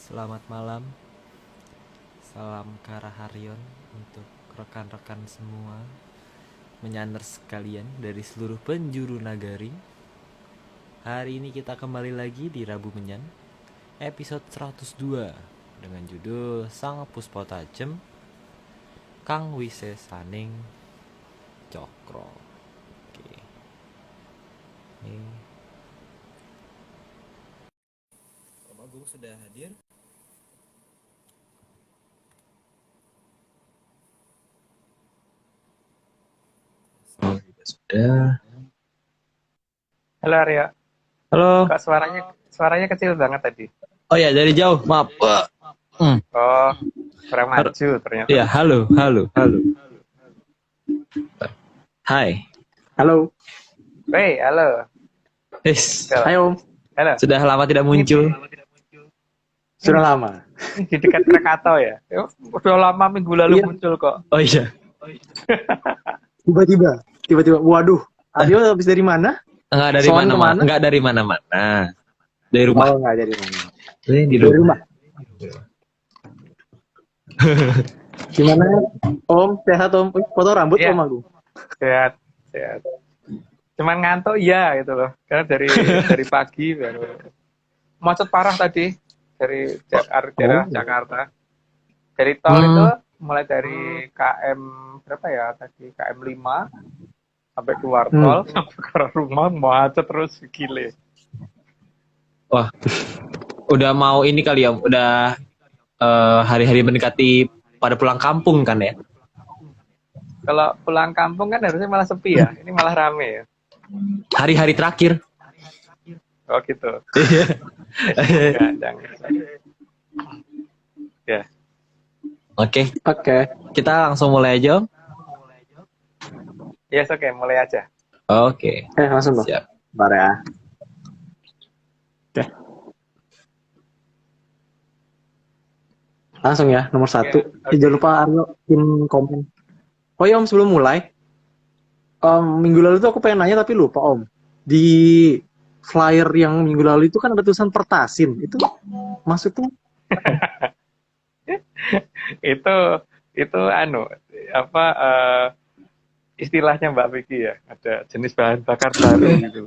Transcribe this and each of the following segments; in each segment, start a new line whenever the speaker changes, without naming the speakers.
Selamat malam, salam Karaharion untuk rekan-rekan semua menyanders sekalian dari seluruh penjuru nagari. Hari ini kita kembali lagi di Rabu Menyan, episode 102 dengan judul Sang Puspa Tajem Kang Wise Saning Cokro. Oke. Om Agung sudah hadir. Sudah.
Halo Arya.
Halo.
Kok suaranya kecil banget tadi?
Oh ya, dari jauh, maaf.
Oh, kurang maju ternyata.
Ya, halo. Hai.
Halo.
Hey, halo.
Hai Om.
Halo.
Sudah lama tidak muncul.
Sudah lama.
Di dekat Krakatau ya? Udah lama minggu lalu muncul kok.
Oh iya.
Tiba-tiba. Waduh. Aryo habis dari mana?
Enggak dari mana-mana. Enggak dari mana-mana. Dari rumah.
Oh, enggak dari mana.
Di rumah.
Gimana Om? Sehat Om? Foto rambut
Ya.
Om aku.
Sehat. Cuman ngantuk ya gitu loh. Karena dari pagi baru macet parah tadi dari Jakarta. Dari tol itu mulai dari KM berapa ya tadi? KM 5 sampai keluar tol sampai ke rumah macet terus gile.
Wah. Udah mau ini kali ya, udah hari-hari mendekati pada pulang kampung kan ya?
Kalau pulang kampung kan harusnya malah sepi ya, ini malah rame ya.
Hari-hari terakhir.
Oh gitu. Ya.
Oke. Kita langsung mulai aja.
Yes, oke, mulai aja.
Oke.
Langsung dong.
Siap.
Bentar ya. Oke. Langsung ya, nomor 1. Jangan lupa Aryo pin komen. Oh ya Om, sebelum mulai, minggu lalu tuh aku pengen nanya tapi lupa Om. Di flyer yang minggu lalu itu kan ada tulisan Pertasin. Itu maksudnya?
itu istilahnya Mbak Vicky ya, ada jenis bahan bakar baru gitu.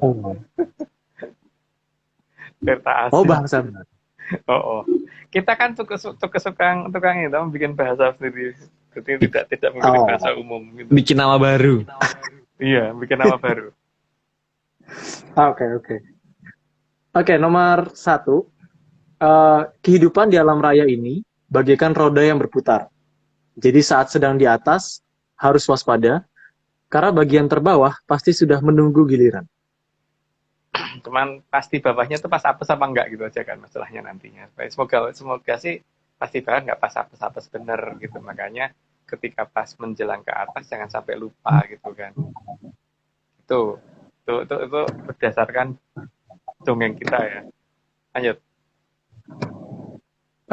Pertasin.
Oh, bahasa.
Oh. Kita kan tukang itu bikin bahasa sendiri. Jadi tidak memiliki bahasa umum gitu.
Bikin nama baru.
Iya, bikin nama baru.
Oke, nomor 1. Kehidupan di alam raya ini bagaikan roda yang berputar. Jadi saat sedang di atas, harus waspada, karena bagian terbawah pasti sudah menunggu giliran.
Cuman pasti bawahnya tuh pas apes apa enggak gitu aja kan masalahnya nantinya. Semoga sih pasti banget nggak pas apes bener gitu. Makanya ketika pas menjelang ke atas jangan sampai lupa gitu kan. Itu berdasarkan dongeng kita ya. Lanjut.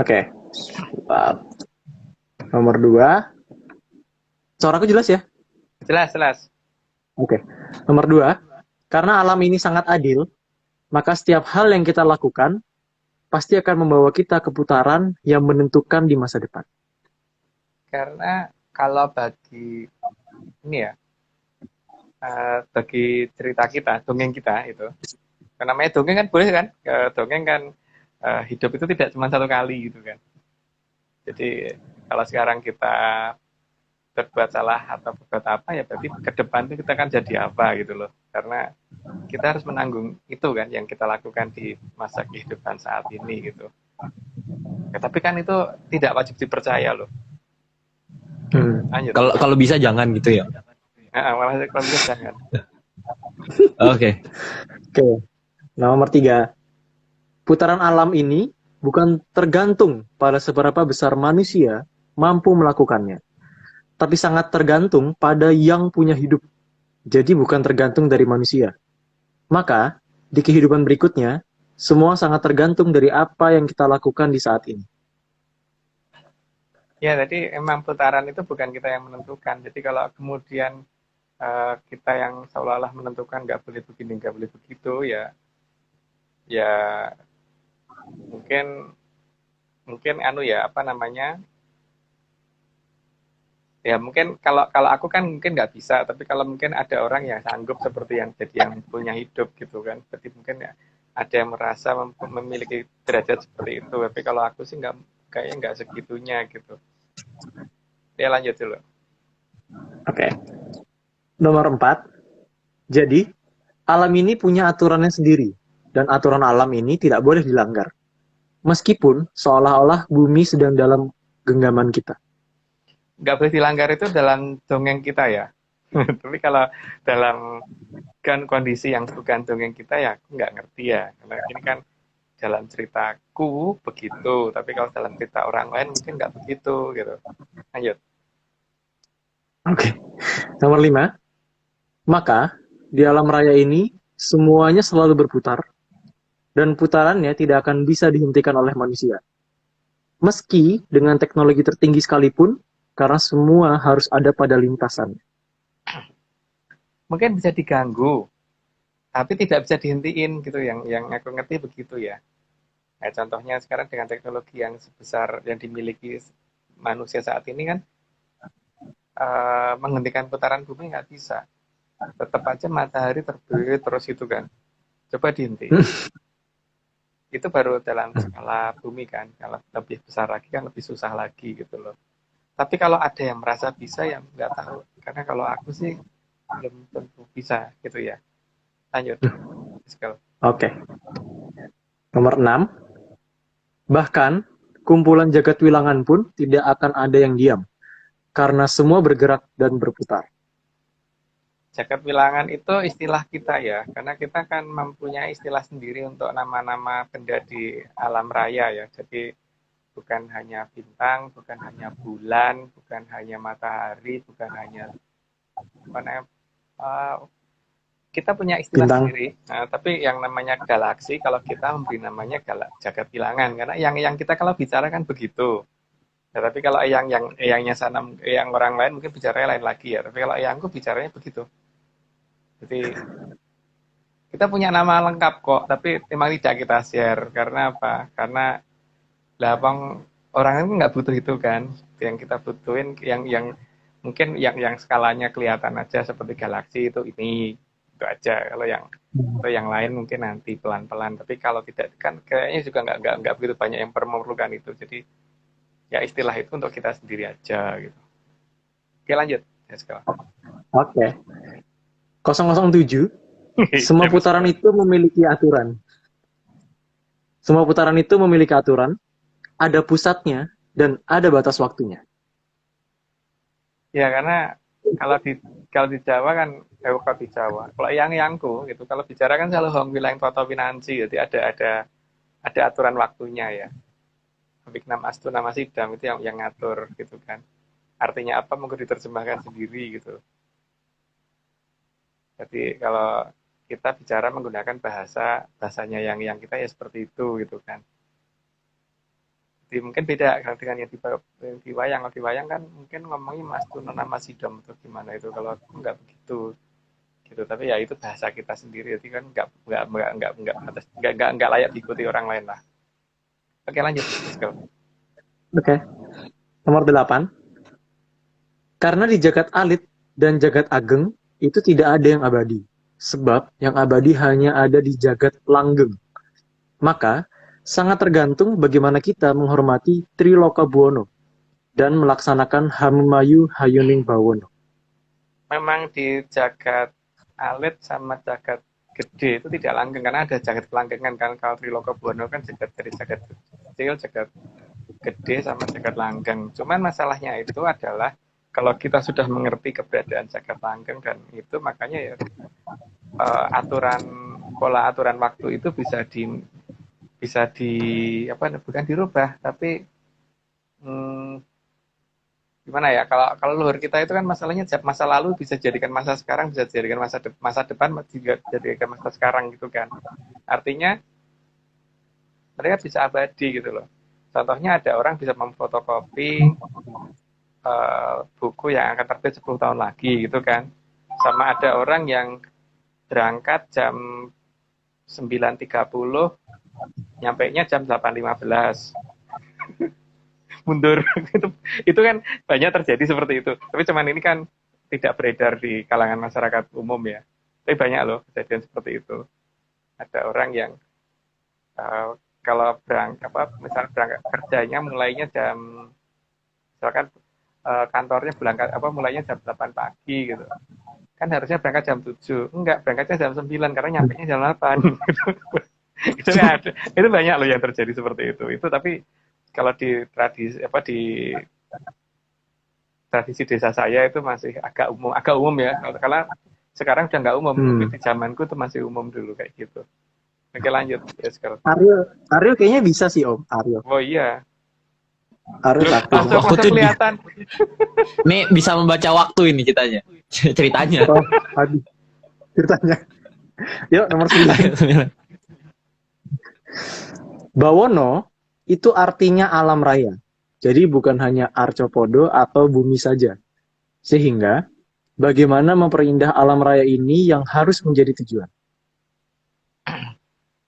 Oke. Nomor 2. Suaraku jelas ya?
Jelas.
Oke. Nomor 2. Karena alam ini sangat adil, maka setiap hal yang kita lakukan pasti akan membawa kita ke putaran yang menentukan di masa depan.
Karena kalau bagi ini ya, bagi cerita kita, dongeng kita itu, namanya dongeng kan boleh kan? Dongeng kan hidup itu tidak cuma satu kali gitu kan. Jadi kalau sekarang kita berbuat salah atau berbuat apa ya berarti ke depan itu kita kan jadi apa gitu loh. Karena kita harus menanggung itu kan yang kita lakukan di masa kehidupan saat ini gitu. Ya, tapi kan itu tidak wajib dipercaya loh. Lanjut.
Kalau bisa jangan gitu ya.
Malah kalau bisa jangan.
Oke.
Nomor 3. Putaran alam ini bukan tergantung pada seberapa besar manusia mampu melakukannya, tapi sangat tergantung pada yang punya hidup. Jadi bukan tergantung dari manusia. Maka, di kehidupan berikutnya, semua sangat tergantung dari apa yang kita lakukan di saat ini.
Ya, jadi emang putaran itu bukan kita yang menentukan. Jadi kalau kemudian kita yang seolah-olah menentukan nggak boleh begini, nggak boleh begitu, ya mungkin mungkin ya apa namanya, ya mungkin kalau aku kan mungkin nggak bisa, tapi kalau mungkin ada orang yang sanggup seperti yang jadi yang punya hidup gitu kan, berarti mungkin ya ada yang merasa memiliki derajat seperti itu, tapi kalau aku sih nggak, kayaknya nggak segitunya gitu. Ya lanjut dulu.
Oke. Nomor 4. Jadi, alam ini punya aturannya sendiri, dan aturan alam ini tidak boleh dilanggar. Meskipun seolah-olah bumi sedang dalam genggaman kita.
Nggak boleh dilanggar itu dalam dongeng kita ya. Tapi kalau dalam kan kondisi yang bukan dongeng kita ya aku nggak ngerti ya. Karena ini kan dalam ceritaku begitu, tapi kalau dalam cerita orang lain mungkin nggak begitu gitu. Lanjut.
Oke. Nomor 5. Maka, di alam raya ini, semuanya selalu berputar, dan putarannya tidak akan bisa dihentikan oleh manusia. Meski dengan teknologi tertinggi sekalipun, karena semua harus ada pada lintasan.
Mungkin bisa diganggu, tapi tidak bisa dihentiin gitu, yang aku ngerti begitu ya. Nah, contohnya sekarang dengan teknologi yang sebesar yang dimiliki manusia saat ini kan, menghentikan putaran bumi nggak bisa. Tetap aja matahari terbit terus itu kan. Coba dihentiin. Itu baru dalam skala bumi kan. Kalau lebih besar lagi kan lebih susah lagi gitu loh. Tapi kalau ada yang merasa bisa ya nggak tahu. Karena kalau aku sih belum tentu bisa gitu ya. Lanjut.
Oke. Nomor 6. Bahkan, kumpulan jagat wilangan pun tidak akan ada yang diam, karena semua bergerak dan berputar.
Jagat wilangan itu istilah kita ya, karena kita kan mempunyai istilah sendiri untuk nama-nama benda di alam raya ya. Jadi bukan hanya bintang, bukan hanya bulan, bukan hanya matahari, bukan hanya kita punya istilah
Bintang.
sendiri. Nah, tapi yang namanya galaksi kalau kita memberi namanya jagat bilangan, karena yang kita kalau bicara kan begitu. Ya, tapi kalau eyangnya sana, yang orang lain mungkin bicaranya lain lagi ya. Tapi kalau eyangku bicaranya begitu. Jadi kita punya nama lengkap kok, tapi memang tidak kita share. Karena apa? Karena lapang orang itu nggak butuh itu kan. Yang kita butuhin yang mungkin yang skalanya kelihatan aja seperti galaksi itu aja. Kalau yang lain mungkin nanti pelan-pelan. Tapi kalau tidak kan kayaknya juga nggak begitu banyak yang memerlukan itu. Jadi ya istilah itu untuk kita sendiri aja gitu. Oke lanjut.
Oke. 007. Semua putaran itu memiliki aturan. Semua putaran itu memiliki aturan, ada pusatnya, dan ada batas waktunya.
Ya karena kalau di Jawa kan, kalau di Jawa, kalau yangku gitu, kalau bicara kan selalu hong wilayah toto pinansi, jadi ada aturan waktunya ya. Biknam astu nama sidam itu yang ngatur gitu kan. Artinya apa mungkin diterjemahkan sendiri gitu. Jadi kalau kita bicara menggunakan bahasanya yang kita ya seperti itu gitu kan. Jadi mungkin beda dengan yang di wayang. Kalau di wayang kan mungkin ngomongnya mas tuna nama sidom atau gimana itu. Kalau aku nggak begitu gitu. Tapi ya itu bahasa kita sendiri. Jadi kan nggak layak diikuti orang lain lah. Oke lanjut.
Oke. Nomor 8. Karena di jagat alit dan jagat ageng itu tidak ada yang abadi. Sebab yang abadi hanya ada di jagat langgeng. Maka, sangat tergantung bagaimana kita menghormati Triloka Buwono dan melaksanakan Hamimayu Hayuning Bawono.
Memang di jagat alit sama jagat gede itu tidak langgeng, karena ada jagat kelanggengan kan. Kalau Triloka Buwono kan dari jagat kecil, jagat gede sama jagat langgeng. Cuman masalahnya itu adalah kalau kita sudah mengerti keberadaan jagat langgeng dan itu makanya ya pola aturan waktu itu bisa bukan dirubah tapi gimana ya, kalau luhur kita itu kan masalahnya masa lalu bisa jadikan masa sekarang, bisa jadikan masa depan, juga jadikan masa sekarang gitu kan. Artinya mereka bisa abadi gitu loh. Contohnya ada orang bisa memfotokopi buku yang akan terbit 10 tahun lagi gitu kan. Sama ada orang yang berangkat jam 9.30, nyampainya jam 8.15. mundur. Itu kan banyak terjadi seperti itu. Tapi cuman ini kan tidak beredar di kalangan masyarakat umum ya. Tapi banyak loh kejadian seperti itu. Ada orang yang kalau misal berangkat kerjanya mulainya jam, misalkan kantornya mulainya jam 8 pagi gitu. Kan harusnya berangkat jam 7. Enggak, berangkatnya jam 9 karena nyampainya jam 8 gitu. Itu banyak loh yang terjadi seperti itu. Itu tapi kalau di tradisi desa saya itu masih agak umum ya. Karena sekarang udah nggak umum, tapi di zamanku itu masih umum dulu kayak gitu. Oke, lanjut ya sekarang.
Aryo kayaknya bisa sih Om. Aryo.
Oh iya.
Aryo takut.
Aku tuh
kelihatan.
Nih bisa membaca waktu ini ceritanya.
Oh, aduh. Ceritanya. Yuk nomor 9. Bawono itu artinya alam raya. Jadi bukan hanya arcopodo atau bumi saja. Sehingga bagaimana memperindah alam raya ini yang harus menjadi tujuan.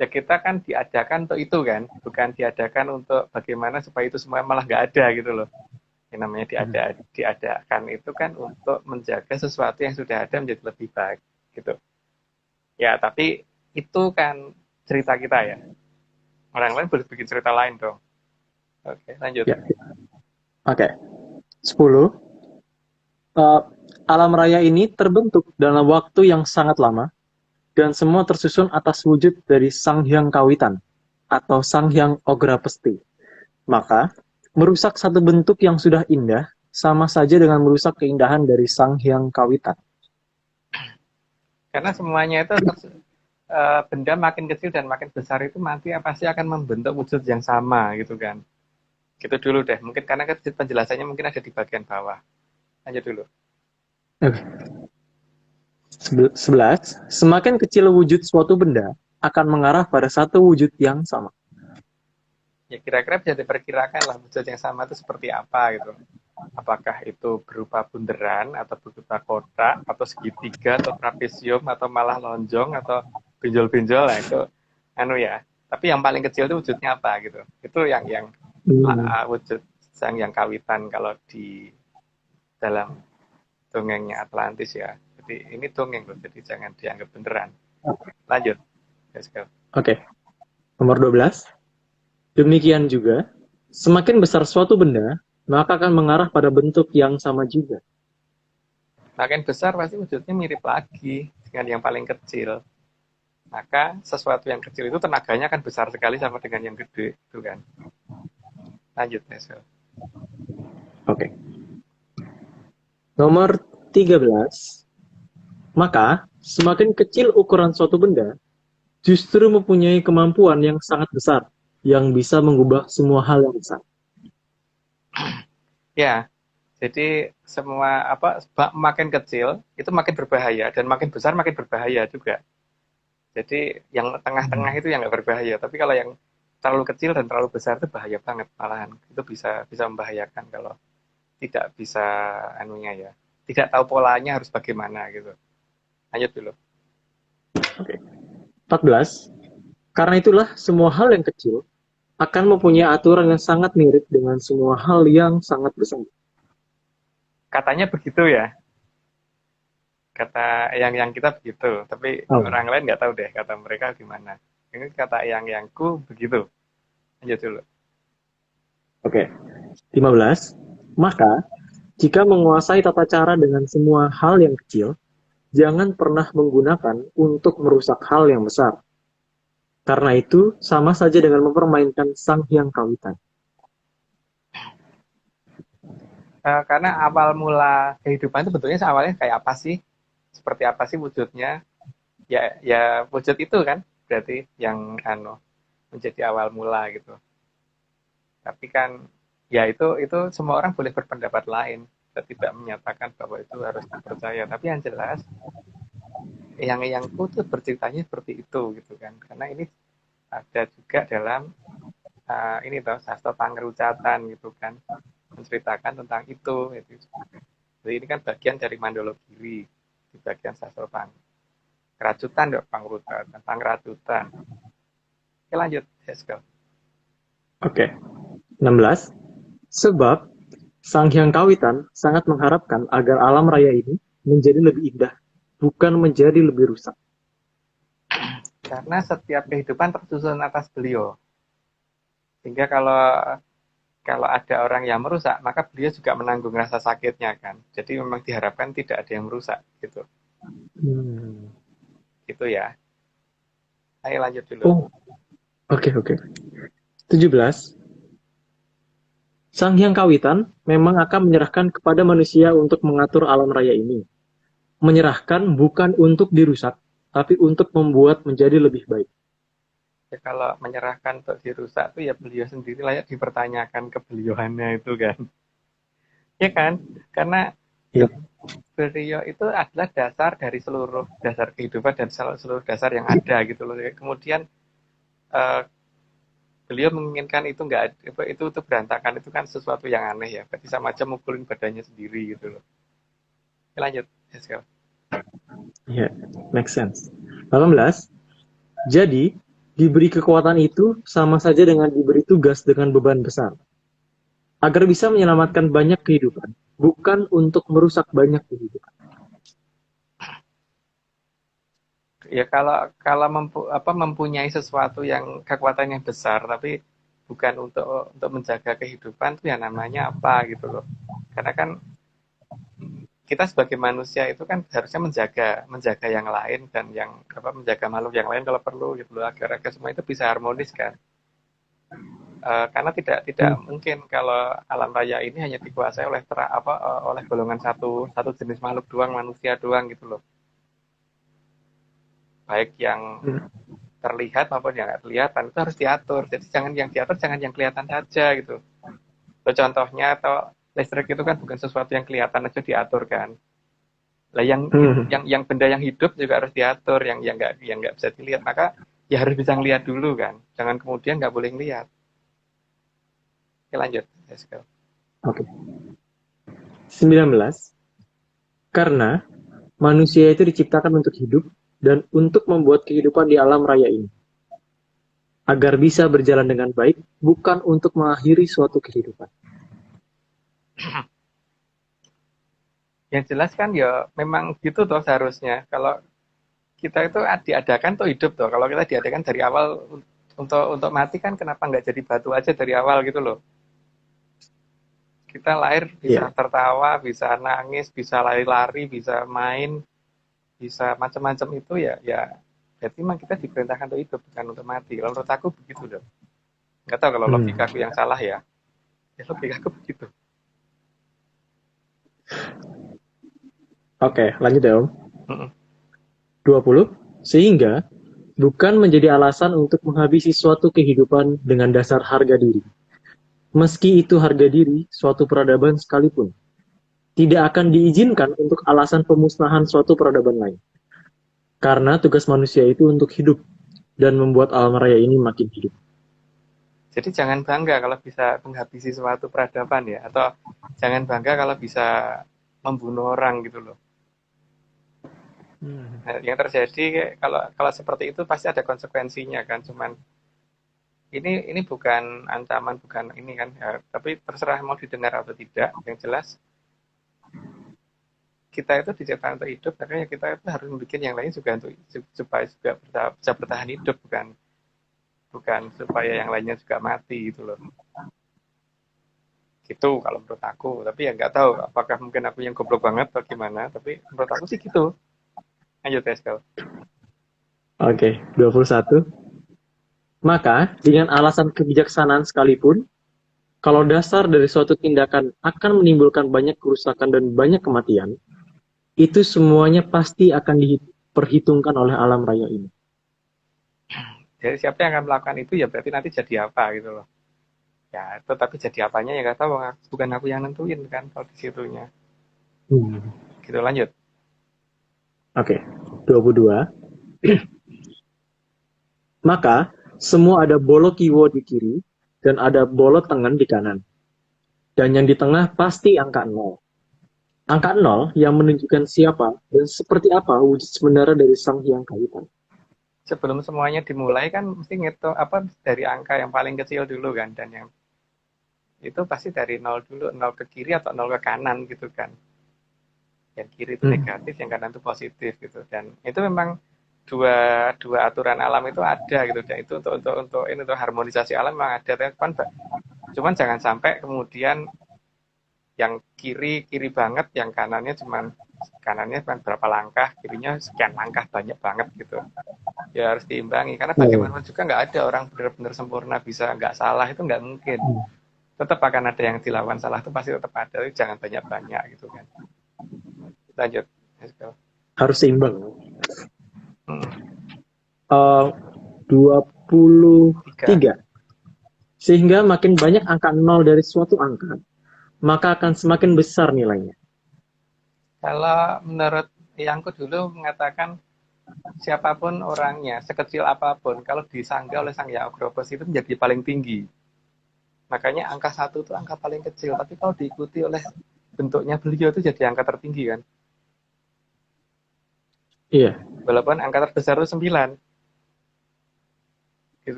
Ya kita kan diadakan untuk itu kan, bukan diadakan untuk bagaimana supaya itu semua malah nggak ada gitu loh. Yang namanya diadakan itu kan untuk menjaga sesuatu yang sudah ada menjadi lebih baik gitu. Ya tapi itu kan cerita kita ya. Orang lain boleh bikin cerita lain dong. Oke, lanjut.
Ya. Oke. 10. Alam raya ini terbentuk dalam waktu yang sangat lama dan semua tersusun atas wujud dari Sang Hyang Kawitan atau Sang Hyang Ogra Pesti. Maka, merusak satu bentuk yang sudah indah sama saja dengan merusak keindahan dari Sang Hyang Kawitan.
Karena semuanya itu benda makin kecil dan makin besar itu nanti pasti akan membentuk wujud yang sama gitu kan. Gitu dulu deh. Mungkin karena penjelasannya mungkin ada di bagian bawah. Lanjut dulu.
Oke. 11. Semakin kecil wujud suatu benda akan mengarah pada satu wujud yang sama.
Ya kira-kira bisa diperkirakan lah wujud yang sama itu seperti apa gitu. Apakah itu berupa bunderan atau berupa kotak atau segitiga atau trapesium atau malah lonjong atau benjol-benjol lah itu ya. Tapi yang paling kecil itu wujudnya apa gitu. Itu yang wujud Sang Hyang Kawitan kalau di dalam dongengnya Atlantis ya. Jadi ini dongeng loh, jadi jangan dianggap beneran. Lanjut.
Oke. Nomor 12. Demikian juga, semakin besar suatu benda, maka akan mengarah pada bentuk yang sama juga.
Makin besar pasti wujudnya mirip lagi dengan yang paling kecil. Maka sesuatu yang kecil itu tenaganya akan besar sekali sama dengan yang gede, itu kan. Lanjut, Nesel.
Oke. Nomor 13. Maka, semakin kecil ukuran suatu benda, justru mempunyai kemampuan yang sangat besar, yang bisa mengubah semua hal yang besar.
Ya, jadi semua makin kecil itu makin berbahaya dan makin besar makin berbahaya juga. Jadi yang tengah-tengah itu yang nggak berbahaya, tapi kalau yang terlalu kecil dan terlalu besar itu bahaya banget malahan. Itu bisa membahayakan kalau tidak bisa ya. Tidak tahu polanya harus bagaimana gitu. Lanjut dulu.
Oke. 14. Karena itulah semua hal yang kecil akan mempunyai aturan yang sangat mirip dengan semua hal yang sangat besar.
Katanya begitu ya. Kata yang kita begitu, tapi orang lain nggak tahu deh kata mereka gimana. Ini kata yangku begitu. Lanjut dulu.
Oke. 15. Maka, jika menguasai tata cara dengan semua hal yang kecil, jangan pernah menggunakan untuk merusak hal yang besar. Karena itu, sama saja dengan mempermainkan Sang Hyang Kawitan.
Karena awal mula kehidupan itu bentuknya awalnya kayak apa sih? Seperti apa sih wujudnya? Ya wujud itu kan berarti yang menjadi awal mula gitu. Tapi kan ya itu semua orang boleh berpendapat lain. Kita tidak menyatakan bahwa itu harus dipercaya. Tapi yang jelas yang tuh berceritanya seperti itu gitu kan. Karena ini ada juga dalam sastra Pangrucatan gitu kan, menceritakan tentang itu. Jadi ini kan bagian dari Mandologiri di bagian sastra Keracutan dok, Pangratutan. Oke lanjut, let's go.
Oke. 16. Sebab Sang Hyang Kawitan sangat mengharapkan agar alam raya ini menjadi lebih indah, bukan menjadi lebih rusak.
Karena setiap kehidupan tersusun atas beliau. Sehingga kalau kalau ada orang yang merusak, maka beliau juga menanggung rasa sakitnya kan. Jadi memang diharapkan tidak ada yang merusak gitu. Gitu ya. Ayo lanjut dulu.
Oh, oke. 17. Sang Hyang Kawitan memang akan menyerahkan kepada manusia untuk mengatur alam raya ini. Menyerahkan bukan untuk dirusak, tapi untuk membuat menjadi lebih baik.
Ya, kalau menyerahkan untuk dirusak tuh ya beliau sendiri layak dipertanyakan kebeliauannya itu kan. Ya kan? Karena
Ya.
beliau itu adalah dasar dari seluruh dasar kehidupan dan seluruh dasar yang ada gitu loh. Kemudian eh, beliau menginginkan itu enggak itu berantakan, itu kan sesuatu yang aneh ya. Berarti sama aja mukulin badannya sendiri gitu loh. Ya, lanjut, Eskel.
Ya, make sense. 18. Jadi, diberi kekuatan itu sama saja dengan diberi tugas dengan beban besar. Agar bisa menyelamatkan banyak kehidupan, bukan untuk merusak banyak kehidupan.
Ya kalau mempunyai sesuatu yang kekuatan yang besar tapi bukan untuk menjaga kehidupan itu ya namanya apa gitu loh. Karena kan kita sebagai manusia itu kan harusnya menjaga yang lain dan yang menjaga makhluk yang lain kalau perlu gitu loh, agar semua itu bisa harmonis kan. Karena tidak mungkin kalau alam raya ini hanya dikuasai oleh golongan satu jenis makhluk doang, manusia doang gitu loh. Baik yang terlihat maupun yang nggak kelihatan itu harus diatur. Jadi jangan yang diatur, jangan yang kelihatan saja gitu. Contohnya atau listrik itu kan bukan sesuatu yang kelihatan aja diatur kan. Lah yang benda yang hidup juga harus diatur, yang nggak bisa dilihat, maka ya harus bisa ngelihat dulu kan. Jangan kemudian nggak boleh ngelihat. Oke, lanjut. Let's go.
Oke. 19. Karena manusia itu diciptakan untuk hidup dan untuk membuat kehidupan di alam raya ini. Agar bisa berjalan dengan baik, bukan untuk mengakhiri suatu kehidupan.
Yang jelas kan ya memang gitu toh seharusnya. Kalau kita itu diadakan tuh hidup toh. Kalau kita diadakan dari awal untuk mati kan kenapa nggak jadi batu aja dari awal gitu loh. Kita lahir bisa tertawa, bisa nangis, bisa lari-lari, bisa main, bisa macam-macam itu ya berarti memang kita diperintahkan untuk hidup bukan untuk mati. Kalau menurut aku begitu dong. Nggak tahu kalau logikaku yang salah ya. Ya logikaku begitu.
Oke, lanjut ya Om. 20. Sehingga bukan menjadi alasan untuk menghabisi suatu kehidupan dengan dasar harga diri. Meski itu harga diri suatu peradaban sekalipun, tidak akan diizinkan untuk alasan pemusnahan suatu peradaban lain. Karena tugas manusia itu untuk hidup dan membuat alam raya ini makin hidup.
Jadi jangan bangga kalau bisa menghabisi suatu peradaban ya, atau jangan bangga kalau bisa membunuh orang gitu loh. Nah, yang terjadi kalau seperti itu pasti ada konsekuensinya kan, cuman ini bukan ancaman, bukan ini kan ya, tapi terserah mau didengar atau tidak. Yang jelas kita itu diciptakan untuk hidup, makanya kita itu harus membuat yang lain juga untuk supaya juga bisa bertahan hidup, bukan supaya yang lainnya juga mati gitu loh. Gitu kalau menurut aku, tapi ya nggak tahu apakah mungkin aku yang goblok banget atau gimana, tapi menurut aku sih gitu. Lanjut Eskel.
Oke, 21. Maka, dengan alasan kebijaksanaan sekalipun, kalau dasar dari suatu tindakan akan menimbulkan banyak kerusakan dan banyak kematian, itu semuanya pasti akan diperhitungkan oleh alam raya ini.
Jadi siapa yang akan melakukan itu ya berarti nanti jadi apa gitu loh. Ya, tetapi jadi apanya ya nggak tahu, bukan aku yang nentuin kan kalau di situnya. Gitu, lanjut.
Oke, 22. Maka, semua ada bolok kiwo di kiri, dan ada bolok tengen di kanan. Dan yang di tengah pasti angka 0. Angka 0 yang menunjukkan siapa dan seperti apa wujud sebenarnya dari Sang Hyang Kawitan.
Sebelum semuanya dimulai kan mesti ngitung dari angka yang paling kecil dulu kan, dan itu pasti dari 0 dulu, 0 ke kiri atau 0 ke kanan gitu kan. Yang kiri itu
Hmm.
negatif, yang kanan itu positif gitu. Dan itu memang dua aturan alam itu ada gitu. Dan itu untuk harmonisasi alam memang ada. Cuman jangan sampai kemudian yang kiri banget, yang kanannya cuma berapa langkah, kirinya sekian langkah, banyak banget gitu. Ya harus diimbangi, karena bagaimanapun juga nggak ada orang benar-benar sempurna bisa nggak salah, itu nggak mungkin. Tetap akan ada yang dilawan salah, itu pasti tetap ada, tapi jangan banyak-banyak gitu kan. Lanjut.
Harus seimbang.
Hmm.
23. Sehingga makin banyak angka 0 dari suatu angka, maka akan semakin besar nilainya.
Kalau menurut Yangku dulu mengatakan siapapun orangnya, sekecil apapun, kalau disangga oleh Sang Hyang Agrabah itu menjadi paling tinggi. Makanya angka 1 itu angka paling kecil, tapi kalau diikuti oleh bentuknya beliau itu jadi angka tertinggi kan.
Iya.
Walaupun angka terbesar itu 9.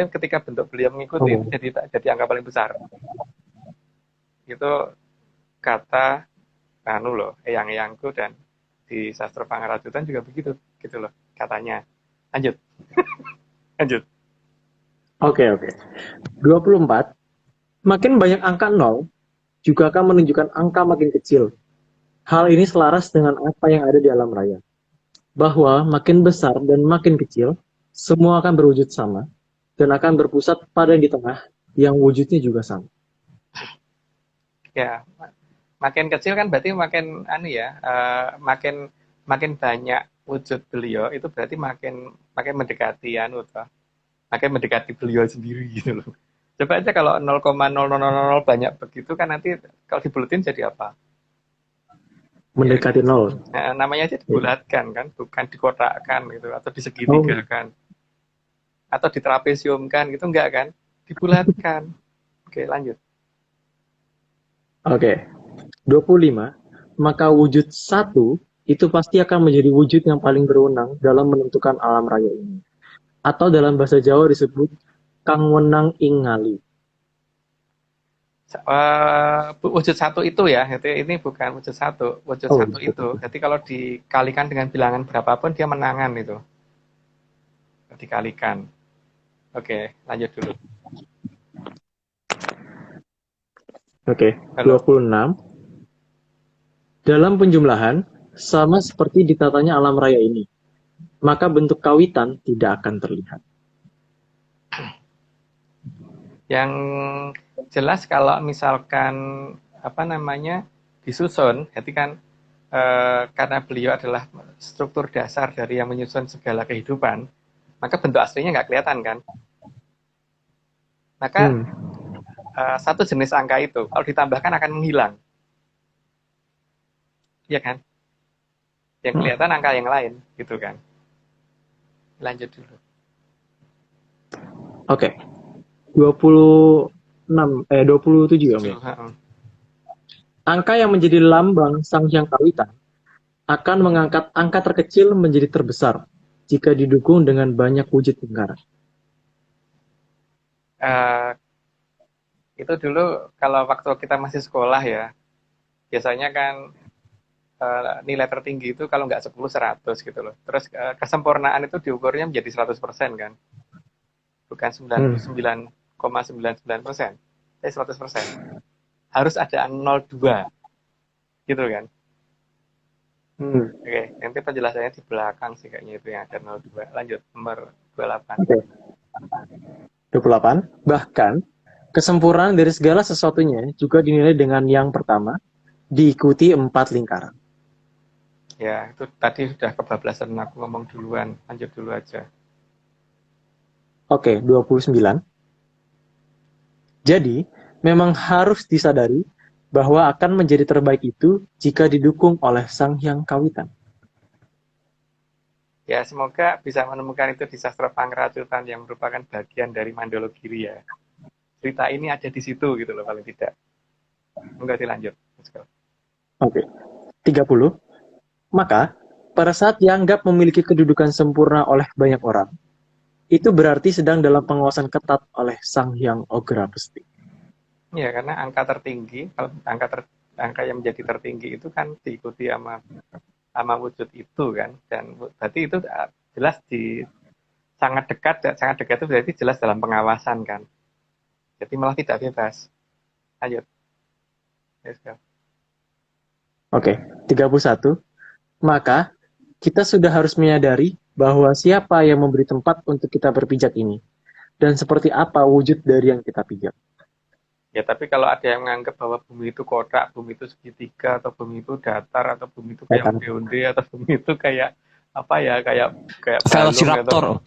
Ketika bentuk beliau mengikuti itu jadi angka paling besar. Itu kata eyang-eyangku, dan di sastra Pangarajutan juga begitu gitu loh katanya. Lanjut. Lanjut.
Oke. 24. Makin banyak angka 0 juga akan menunjukkan angka makin kecil. Hal ini selaras dengan apa yang ada di alam raya. Bahwa makin besar dan makin kecil, semua akan berwujud sama dan akan berpusat pada yang di tengah yang wujudnya juga sama.
Ya, makin kecil kan berarti makin makin banyak wujud beliau, itu berarti makin mendekati makin mendekati beliau sendiri gitu loh. Coba aja kalau 0,0000 banyak begitu kan, nanti kalau dibuletin jadi apa?
Mendekati 0.
Nah, namanya aja dibulatkan kan, bukan dikotakkan gitu, atau disegitigakan, atau ditrapesiumkan gitu, enggak kan? Dibulatkan. Oke, lanjut.
Oke. 25. Maka wujud 1 itu pasti akan menjadi wujud yang paling berwenang dalam menentukan alam raya ini. Atau dalam bahasa Jawa disebut kang wenang ing ngali.
Wujud 1 itu ya, ini bukan wujud 1. Wujud 1 itu, jadi kalau dikalikan dengan bilangan berapapun dia menangan itu. Dikalikan. Oke, lanjut dulu.
Oke, 26. Dalam penjumlahan, sama seperti ditatanya alam raya ini, maka bentuk kawitan tidak akan terlihat.
Yang jelas kalau misalkan disusun, jadi kan karena beliau adalah struktur dasar dari yang menyusun segala kehidupan, maka bentuk aslinya nggak kelihatan kan. Maka satu jenis angka itu kalau ditambahkan akan menghilang, iya kan? Yang kelihatan angka yang lain gitu kan. Lanjut dulu.
Oke. 27 ya. Angka yang menjadi lambang Sang Hyang Kawitan akan mengangkat angka terkecil menjadi terbesar jika didukung dengan banyak wujud lingkaran.
Itu dulu kalau waktu kita masih sekolah ya, biasanya kan nilai tertinggi itu kalau nggak 10, 100 gitu loh. Terus kesempurnaan itu diukurnya menjadi 100% kan. Bukan 99,99%. 100%. Harus ada 02. Gitu kan. Oke, nanti penjelasannya di belakang sih kayaknya itu yang ada 02. Lanjut, nomor 28.
Oke. 28. Bahkan, kesempurnaan dari segala sesuatunya juga dinilai dengan yang pertama, diikuti 4 lingkaran.
Ya, itu tadi sudah kebablasan aku ngomong duluan. Lanjut dulu aja.
Oke, 29. Jadi, memang harus disadari bahwa akan menjadi terbaik itu jika didukung oleh Sang Hyang Kawitan.
Ya, semoga bisa menemukan itu di sastra Pangeracutan yang merupakan bagian dari Mandologiri ya. Cerita ini ada di situ gitu loh, paling tidak. Enggak, dilanjut.
Oke. 30. Maka, pada saat dianggap memiliki kedudukan sempurna oleh banyak orang, itu berarti sedang dalam pengawasan ketat oleh Sang Hyang Ogra Besti.
Ya, karena angka tertinggi, kalau angka yang menjadi tertinggi itu kan diikuti sama wujud itu kan, dan berarti itu jelas sangat dekat itu berarti jelas dalam pengawasan kan. Jadi malah tidak bebas. Lanjut. Let's go.
Oke, 31. Maka kita sudah harus menyadari bahwa siapa yang memberi tempat untuk kita berpijak ini dan seperti apa wujud dari yang kita pijak.
Ya, tapi kalau ada yang menganggap bahwa bumi itu kotak, bumi itu segitiga, atau bumi itu datar, atau bumi itu kayak onde-onde, atau bumi itu kayak apa ya, kayak balung,
Velociraptor.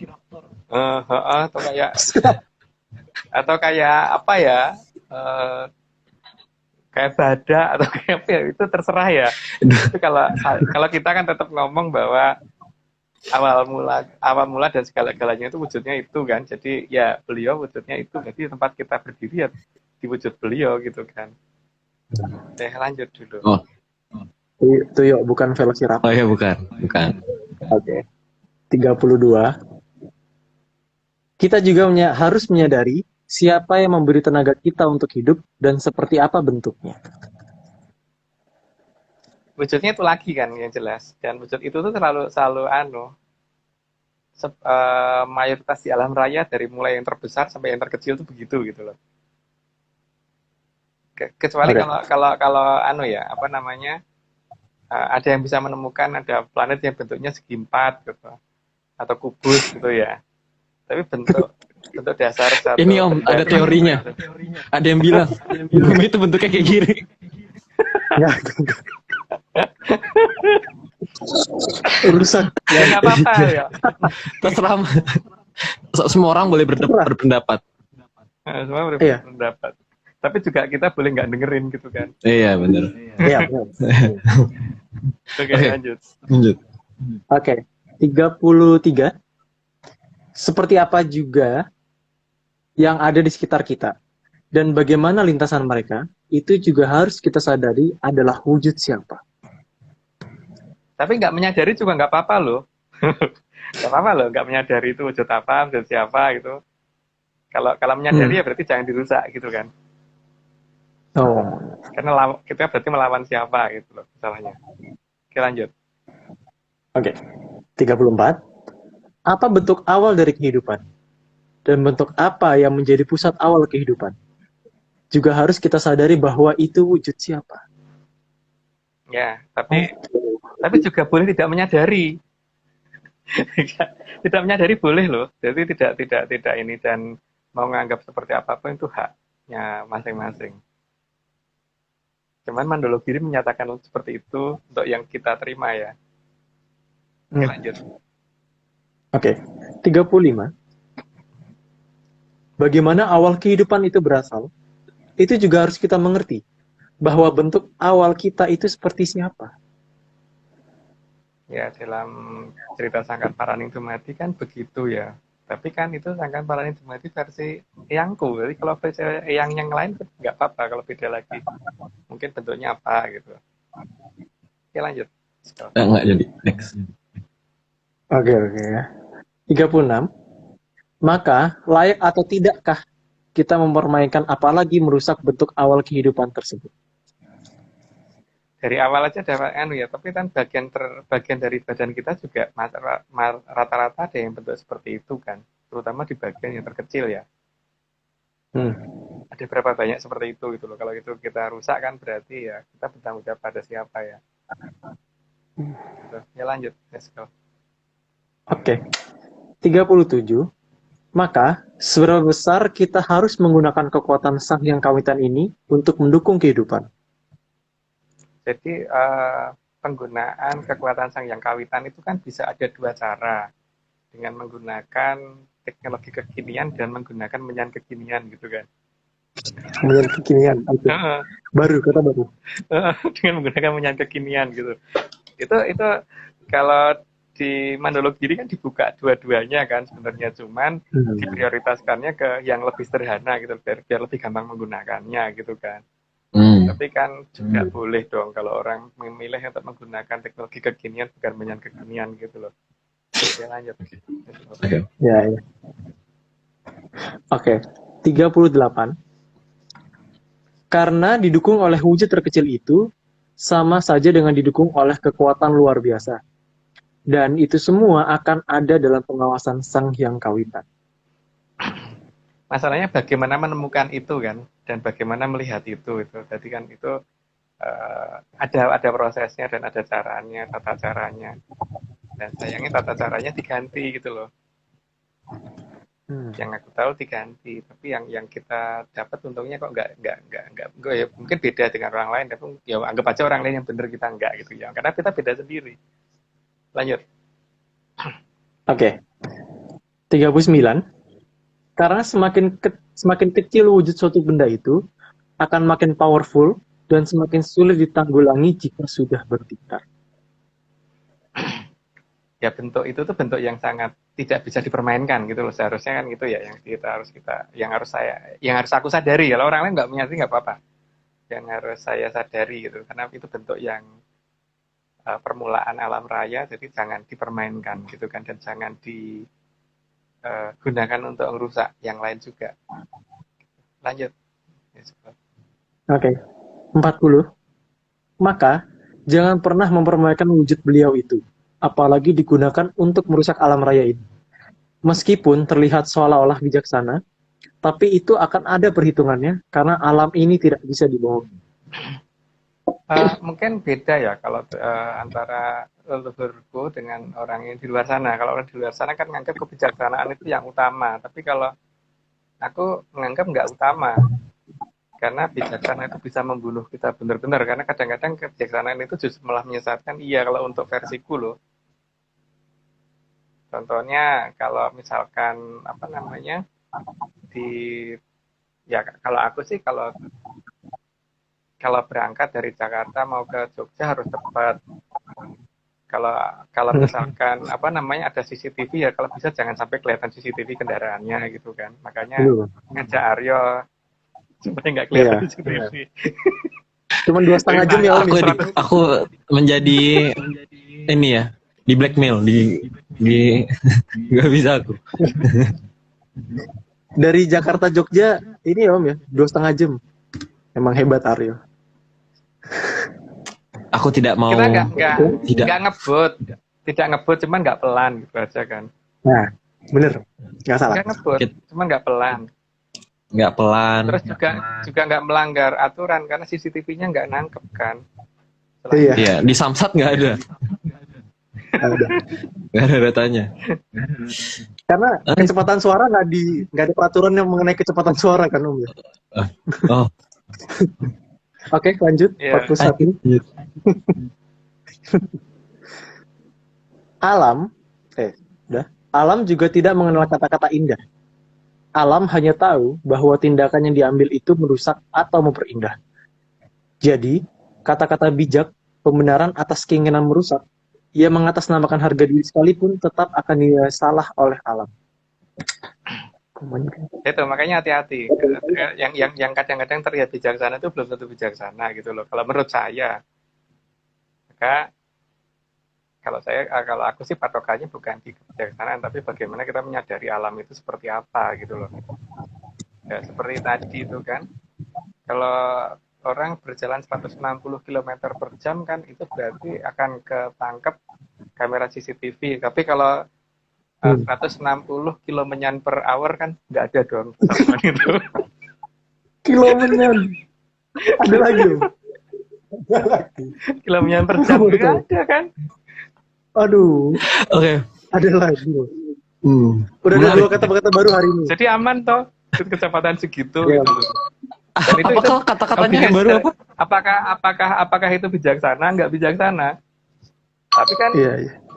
atau kayak apa ya, kayak badak atau kayak apa ya, itu terserah ya. Itu kalau kita kan tetap ngomong bahwa awal mula dan segala-galanya itu wujudnya itu kan. Jadi ya beliau wujudnya itu. Jadi tempat kita berdiri ya di wujud beliau gitu kan. Lanjut dulu.
Oh.
Itu yuk, bukan Velociraptor.
Oh ya, bukan.
Oke. 32. Kita juga harus menyadari siapa yang memberi tenaga kita untuk hidup dan seperti apa bentuknya.
Wujudnya itu lagi kan yang jelas, dan wujud itu tuh selalu mayoritas di alam raya dari mulai yang terbesar sampai yang terkecil tuh begitu gitu loh. Kecuali kalau ada yang bisa menemukan ada planet yang bentuknya segi empat gitu atau kubus gitu ya. Tapi bentuk dasar satu.
Ini Om, ada teorinya. Ada yang bilang bumi itu bentuknya kayak gini.
Urusan.
Ya nggak apa-apa ya.
Terserah. Semua orang boleh berpendapat.
Semua boleh berpendapat. Tapi juga kita boleh nggak dengerin gitu kan.
Iya, benar.
Iya,
Oke, lanjut.
Oke, 33. Seperti apa juga yang ada di sekitar kita dan bagaimana lintasan mereka, itu juga harus kita sadari adalah wujud siapa.
Tapi nggak menyadari juga nggak apa-apa loh. Nggak apa-apa loh, nggak menyadari itu wujud apa, wujud siapa gitu. Kalau menyadari ya berarti jangan dirusak gitu kan.
Oh.
Karena kita berarti melawan siapa gitu loh masalahnya. Oke, lanjut.
Oke. 34. Apa bentuk awal dari kehidupan? Dan bentuk apa yang menjadi pusat awal kehidupan? Juga harus kita sadari bahwa itu wujud siapa.
Ya, tapi juga boleh tidak menyadari. Tidak menyadari boleh loh. Jadi tidak ini, dan mau menganggap seperti apapun itu haknya masing-masing. Cuman Mandologiri menyatakan seperti itu untuk yang kita terima ya. Oke, lanjut.
Oke, 35. Bagaimana awal kehidupan itu berasal? Itu juga harus kita mengerti bahwa bentuk awal kita itu seperti siapa.
Ya, dalam cerita Sangkan Paraning Dumadi kan begitu ya. Tapi kan itu Sangkan Paraning Dumadi versi eyangku. Jadi kalau versi eyang yang lain nggak apa-apa kalau beda lagi. Mungkin bentuknya apa gitu. Oke, lanjut.
Nggak jadi. Next.
Oke. 36. Maka layak atau tidakkah kita mempermainkan apalagi merusak bentuk awal kehidupan tersebut?
Dari awal aja ada ya, tapi kan bagian dari badan kita juga rata-rata ada yang bentuk seperti itu kan, terutama di bagian yang terkecil ya. Ada berapa banyak seperti itu gitu loh. Kalau itu kita rusak kan berarti ya kita bertanggung jawab pada siapa ya. Gitu. Ya lanjut, let's go.
Oke. 37. Maka seberapa besar kita harus menggunakan kekuatan Sang Hyang Kawitan ini untuk mendukung kehidupan?
Jadi penggunaan kekuatan Sang Hyang Kawitan itu kan bisa ada dua cara. Dengan menggunakan teknologi kekinian dan menggunakan menyan kekinian gitu kan.
Menyan kekinian, kata baru.
Dengan menggunakan menyan kekinian gitu. Itu kalau di Mandologiri kan dibuka dua-duanya kan sebenarnya, cuman diprioritaskannya ke yang lebih sederhana gitu biar lebih gampang menggunakannya gitu kan. Tapi kan juga boleh dong kalau orang memilih untuk menggunakan teknologi kekinian bukan menyan kekinian gitu loh. Oke, lanjut.
Ya. Oke, 38. Karena didukung oleh wujud terkecil itu, sama saja dengan didukung oleh kekuatan luar biasa. Dan itu semua akan ada dalam pengawasan Sang Hyang Kawitan.
Masalahnya bagaimana menemukan itu kan, dan bagaimana melihat itu. Jadi kan itu ada prosesnya dan ada caranya, tata caranya. Dan sayangnya tata caranya diganti gitu loh. Yang aku tahu diganti, tapi yang kita dapat untungnya kok enggak ya, mungkin beda dengan orang lain, tapi ya anggap aja orang lain yang benar, kita enggak gitu ya, karena kita beda sendiri. Lanjut.
Oke. 39. Karena semakin kecil wujud suatu benda itu akan makin powerful dan semakin sulit ditanggulangi jika sudah bertindak.
Ya bentuk itu tuh bentuk yang sangat tidak bisa dipermainkan gitu loh, seharusnya kan gitu ya, yang harus aku sadari. Kalau orang lain nggak menyadari nggak apa-apa, yang harus saya sadari gitu, karena itu bentuk yang permulaan alam raya, jadi jangan dipermainkan gitu kan, dan jangan digunakan untuk merusak yang lain juga. Lanjut.
Oke. 40. Maka jangan pernah mempermainkan wujud beliau itu, apalagi digunakan untuk merusak alam raya ini. Meskipun terlihat seolah-olah bijaksana, tapi itu akan ada perhitungannya karena alam ini tidak bisa dibohongi.
Mungkin beda ya kalau antara leluhurku dengan orang yang di luar sana. Kalau orang di luar sana kan menganggap kebijaksanaan itu yang utama, tapi kalau aku menganggap nggak utama. Karena bijaksana itu bisa membunuh kita benar-benar, karena kadang-kadang kebijaksanaan itu justru malah menyesatkan. Iya, kalau untuk versiku loh. Contohnya kalau misalkan kalau aku sih kalau berangkat dari Jakarta mau ke Jogja harus cepat. Kalau misalkan ada CCTV ya, kalau bisa jangan sampai kelihatan CCTV kendaraannya gitu kan. Makanya ngajak Aryo supaya nggak kelihatan CCTV.
Cuman 2,5 jam ya Om.
Aku menjadi ini ya, di blackmail, di nggak bisa aku.
Dari Jakarta Jogja ini ya Om ya, 2,5 jam. Emang hebat Aryo.
Aku tidak mau.
Kita nggak ngebut, cuman nggak pelan gitu aja kan.
Nah, bener, nggak salah.
Nggak ngebut, cuman nggak pelan.
Nggak pelan.
Terus juga nggak melanggar aturan karena CCTV-nya nggak nangkep kan.
Iya.
Di Samsat nggak ada. Nggak ada datanya.
Karena kecepatan suara nggak ada peraturan yang mengenai kecepatan suara kan Om ya.
Oh.
Oke, lanjut. 41. Alam juga tidak mengenal kata-kata indah. Alam hanya tahu bahwa tindakan yang diambil itu merusak atau memperindah. Jadi, kata-kata bijak, pembenaran atas keinginan merusak, ia mengatasnamakan harga diri sekalipun tetap akan dinilai salah oleh alam.
Itu makanya hati-hati. Yang kadang-kadang terlihat bijaksana itu belum tentu bijaksana gitu loh. Kalau menurut saya, maka kalau aku sih patokannya bukan di kebijaksanaan, tapi bagaimana kita menyadari alam itu seperti apa gitu loh. Ya, seperti tadi itu kan, kalau orang berjalan 160 km per jam kan itu berarti akan ketangkep kamera CCTV. Tapi kalau 160 km per hour kan nggak ada dong itu.
Kilomenyan. Ada lagi.
Kilometer per jam nggak ada kan?
Aduh.
Oke.
Ada lagi. Udah ada 2 kata-kata baru hari ini.
Jadi aman toh kecepatan segitu
gitu.
Dan itu
kata-katanya yang baru apa?
Apakah itu bijaksana? Nggak bijaksana.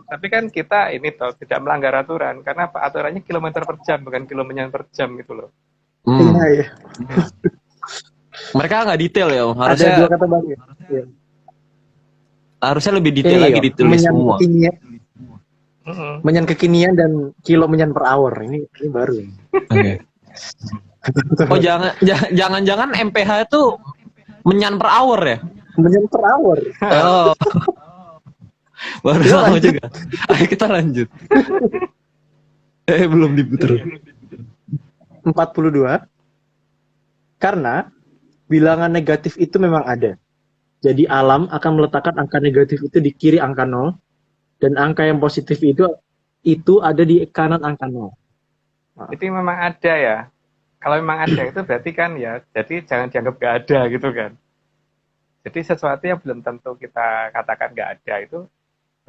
Tapi kan kita ini toh tidak melanggar aturan karena aturannya kilometer per jam bukan kilometer per jam gitu loh.
Iya.
Mereka nggak detail ya, Om. Harusnya
ada 2 kata baru. Ya.
Harusnya lebih detail lagi ditulis semua.
Menyan kekinian dan kilomenyan per hour ini baru.
Oke. Oh jangan MPH itu menyan per hour ya?
Menyan per hour.
Oh. Baru sama juga. Ayo kita lanjut. Belum diputar.
42. Karena bilangan negatif itu memang ada. Jadi alam akan meletakkan angka negatif itu di kiri angka 0 dan angka yang positif itu ada di kanan angka 0.
Jadi memang ada ya. Kalau memang ada itu berarti kan ya, jadi jangan dianggap nggak ada gitu kan. Jadi sesuatu yang belum tentu kita katakan nggak ada itu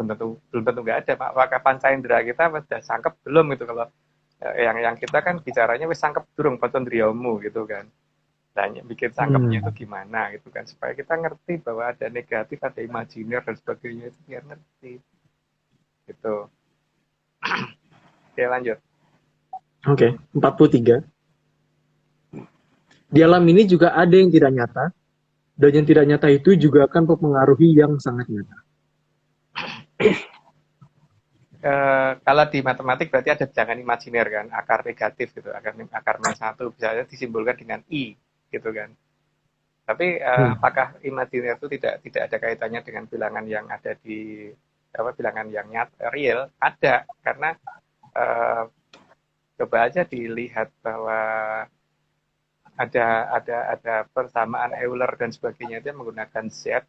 belum tentu nggak ada. Apakah panca indera kita sudah sangkep belum gitu, kalau yang kita kan bicaranya wis sangkep durung patondriomu gitu kan. Tanya bikin sangkepnya itu gimana gitu kan, supaya kita ngerti bahwa ada negatif, ada imajiner dan sebagainya, itu biar ngerti gitu. Oke, lanjut.
Oke, 43. Di alam ini juga ada yang tidak nyata, dan yang tidak nyata itu juga akan mempengaruhi yang sangat nyata.
Kalau di matematik berarti ada bilangan imajiner kan, akar negatif gitu, akar -1 bisa disimbolkan dengan i gitu kan. Tapi apakah imajiner itu tidak ada kaitannya dengan bilangan yang ada di bilangan yang nyata, real? Ada, karena coba aja dilihat bahwa ada persamaan Euler dan sebagainya itu menggunakan Z.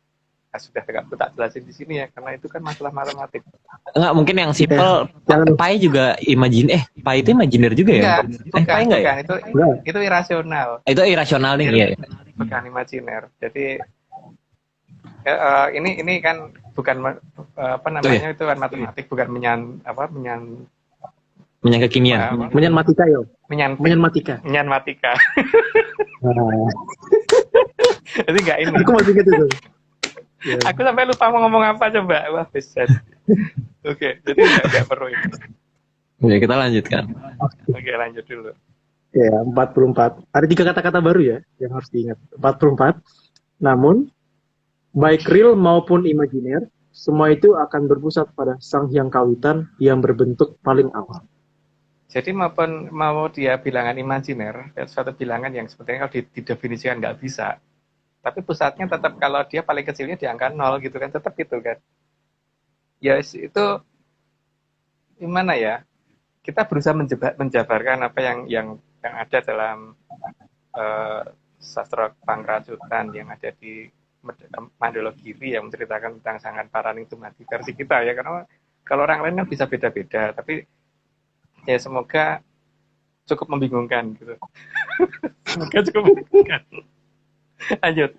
Sudah tak jelasin di sini ya, karena itu kan masalah matematik.
Enggak, mungkin yang simple. Pi juga pi itu imajiner juga ya?
Bukan, ya? Itu irasional.
Itu irasional nih ya.
Bukan imajiner. Jadi ini kan bukan itu kan matematik, bukan
kekinian.
Menyanmatika ya. Menyanmatika.
Jadi enggak ini.
Aku masih gitu tuh.
Yeah. Aku sampai lupa mau ngomong apa coba. Wah, bisa. Oke, jadi enggak perlu itu.
Oke, kita lanjutkan.
Oke, lanjut dulu.
Ya, 44. Ada 3 kata-kata baru ya yang harus diingat. 44. Namun, baik real maupun imajiner, semua itu akan berpusat pada Sang Hyang Kawitan yang berbentuk paling awal.
Jadi mau dia bilangan imajiner, suatu bilangan yang sebetulnya kalau didefinisikan nggak bisa, tapi pusatnya tetap, kalau dia paling kecilnya di angka 0 gitu kan, tetap gitu kan. Ya itu gimana ya? Kita berusaha menjabarkan apa yang ada dalam sastra Panggrajutan yang ada di Mandala Giri yang menceritakan tentang Sangan Paraning Dumadi versi kita ya, karena kalau orang lain kan bisa beda-beda, tapi ya semoga cukup membingungkan gitu. Semoga cukup membingungkan. Lanjut.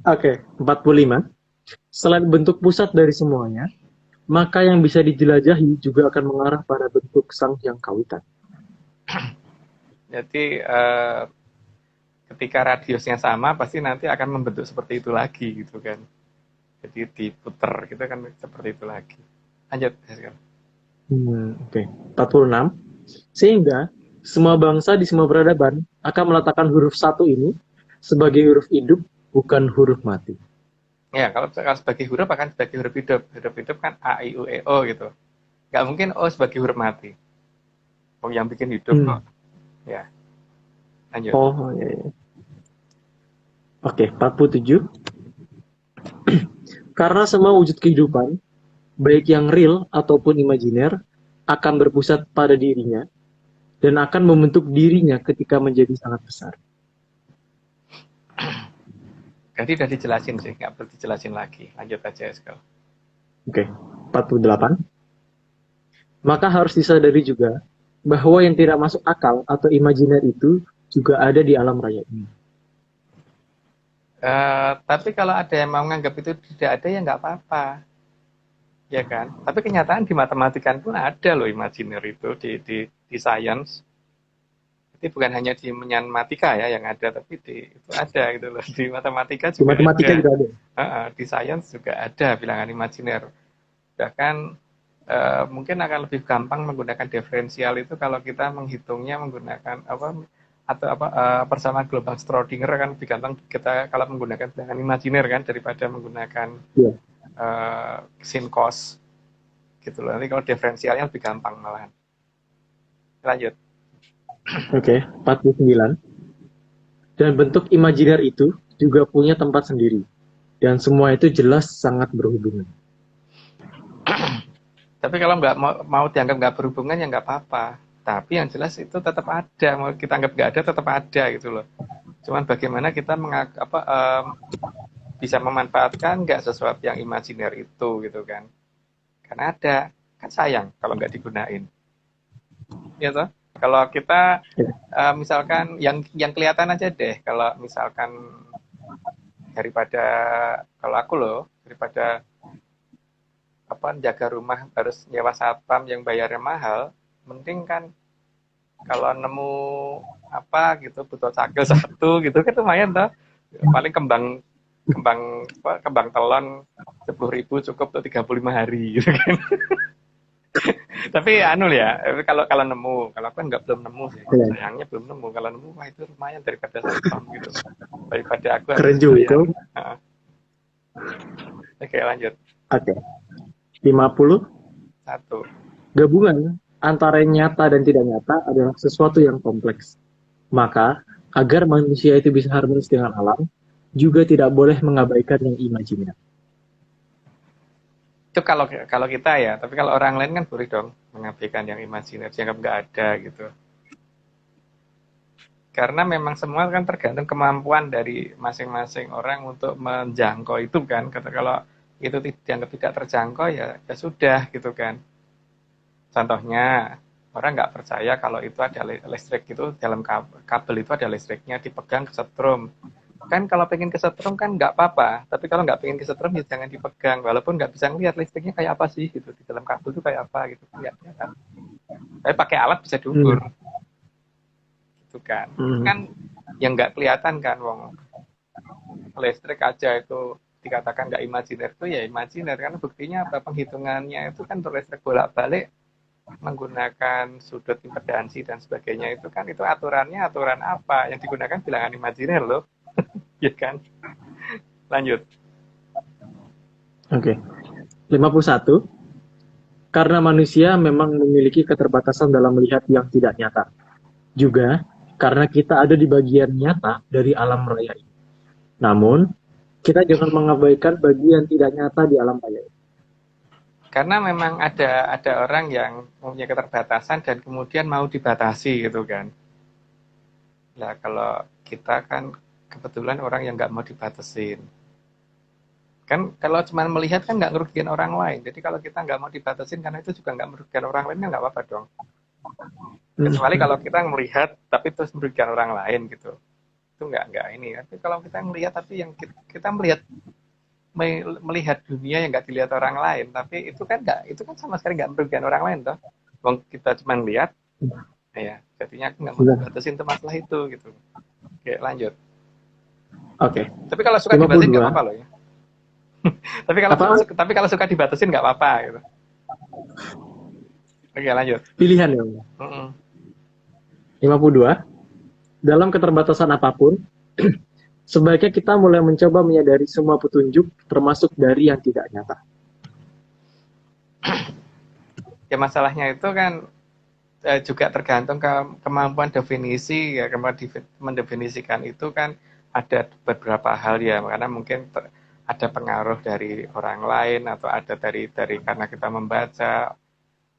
Oke, 45. Selain bentuk pusat dari semuanya, maka yang bisa dijelajahi juga akan mengarah pada bentuk Sang Hyang Kawitan.
Jadi ketika radiusnya sama, pasti nanti akan membentuk seperti itu lagi gitu kan. Jadi diputer gitu kan, seperti itu lagi. Lanjut.
Oke. 46. Sehingga semua bangsa di semua peradaban akan meletakkan huruf 1 ini sebagai huruf hidup, bukan huruf mati.
Ya, kalau sebagai huruf akan sebagai huruf hidup. Huruf hidup kan A, I, U, E, O gitu. Nggak mungkin O sebagai huruf mati. Oh, yang bikin hidup kok. Ya. Lanjut.
Oh, iya. Oke, 47. Karena semua wujud kehidupan, baik yang real ataupun imajiner, akan berpusat pada dirinya dan akan membentuk dirinya ketika menjadi sangat besar.
Jadi udah dijelasin sih, nggak perlu dijelasin lagi. Lanjut aja, Eskel.
Oke, 48. Maka harus disadari juga bahwa yang tidak masuk akal atau imajiner itu juga ada di alam raya ini.
Tapi kalau ada yang mau menganggap itu tidak ada, ya nggak apa-apa. Ya kan? Tapi kenyataan di matematika pun ada loh imajiner itu, di science. Jadi bukan hanya di menyanmatika ya yang ada, tapi itu ada gitu loh. Di matematika juga
di matematika
ada.
Juga ada.
Di sains juga ada bilangan imajiner. Bahkan mungkin akan lebih gampang menggunakan diferensial itu kalau kita menghitungnya menggunakan persamaan gelombang Schrödinger, kan lebih gampang kita kalau menggunakan bilangan imajiner kan daripada menggunakan sin cos gitu loh. Nanti kalau diferensialnya lebih gampang malahan. Lanjut.
Oke, 49. Dan bentuk imajiner itu juga punya tempat sendiri. Dan semua itu jelas sangat berhubungan.
Tapi kalau nggak mau dianggap nggak berhubungan ya nggak apa-apa. Tapi yang jelas itu tetap ada. Mau kita anggap nggak ada, tetap ada gitu loh. Cuman bagaimana kita bisa memanfaatkan nggak sesuatu yang imajiner itu gitu kan. Karena ada, kan sayang kalau nggak digunain. Ya toh? Kalau kita
Ya.
misalkan yang kelihatan aja deh, kalau misalkan daripada kalau aku loh, daripada jaga rumah harus nyewa satpam yang bayarnya mahal, mending kan kalau nemu gitu butuh cakil satu gitu kan lumayan toh. Paling kembang telon 10.000 cukup untuk 35 hari gitu kan. Tapi kalau nemu, kalau aku kan belum nemu sih,
Ya.
sayangnya belum nemu. Kalau nemu wah itu lumayan daripada satpam gitu, daripada aku
Keren
harus
juga.
bayar. Oke lanjut.
Oke. 50.
Satu.
Gabungan antara yang nyata dan tidak nyata adalah sesuatu yang kompleks. Maka, agar manusia itu bisa harmonis dengan alam, juga tidak boleh mengabaikan yang imajiner.
Itu kalau kita ya, tapi kalau orang lain kan boleh dong mengabaikan yang imajiner, dianggap nggak ada gitu. Karena memang semua kan tergantung kemampuan dari masing-masing orang untuk menjangkau itu kan. Kalau itu dianggap tidak terjangkau ya sudah gitu kan. Contohnya orang nggak percaya kalau itu ada listrik itu dalam kabel itu ada listriknya dipegang kesetrum. Kan kalau pengen kesetrum kan nggak apa-apa, tapi kalau nggak pengen kesetrum ya jangan dipegang, walaupun nggak bisa ngeliat listriknya kayak apa sih gitu di dalam kabel itu kayak apa gitu ya kan. Tapi pakai alat bisa diukur gitu kan. Itu kan yang nggak kelihatan kan, wong listrik aja itu dikatakan nggak imajiner itu ya imajiner kan, buktinya apa, penghitungannya itu kan untuk listrik bolak-balik menggunakan sudut impedansi dan sebagainya itu kan, itu aturannya aturan apa yang digunakan bilangan imajiner loh. Ya kan. Lanjut.
Oke. 51. Karena manusia memang memiliki keterbatasan dalam melihat yang tidak nyata. Juga karena kita ada di bagian nyata dari alam raya ini. Namun, kita jangan mengabaikan bagian tidak nyata di alam raya ini.
Karena memang ada orang yang mempunyai keterbatasan dan kemudian mau dibatasi gitu kan. Nah kalau kita kan kebetulan orang yang nggak mau dibatasin. Kan kalau cuma melihat kan nggak merugikan orang lain. Jadi kalau kita nggak mau dibatasin karena itu juga nggak merugikan orang lain, nggak apa-apa dong. Kecuali kalau kita melihat tapi terus merugikan orang lain gitu. Itu nggak ini. Tapi kalau kita melihat tapi yang kita melihat dunia yang nggak dilihat orang lain, tapi itu kan sama sekali nggak merugikan orang lain toh. Wong kita cuma lihat, ya jadinya aku nggak mau dibatasin tuh masalah itu gitu. Oke lanjut.
Oke.
Tapi kalau suka dibatasin nggak apa-apa loh ya. tapi kalau suka dibatasin nggak apa-apa gitu. Oke lanjut.
Pilihan ya. 52. Dalam keterbatasan apapun, sebaiknya kita mulai mencoba menyadari semua petunjuk, termasuk dari yang tidak nyata.
Ya masalahnya itu kan juga tergantung kemampuan definisi ya, kemampuan mendefinisikan itu kan ada beberapa hal ya, karena mungkin ada pengaruh dari orang lain atau ada dari karena kita membaca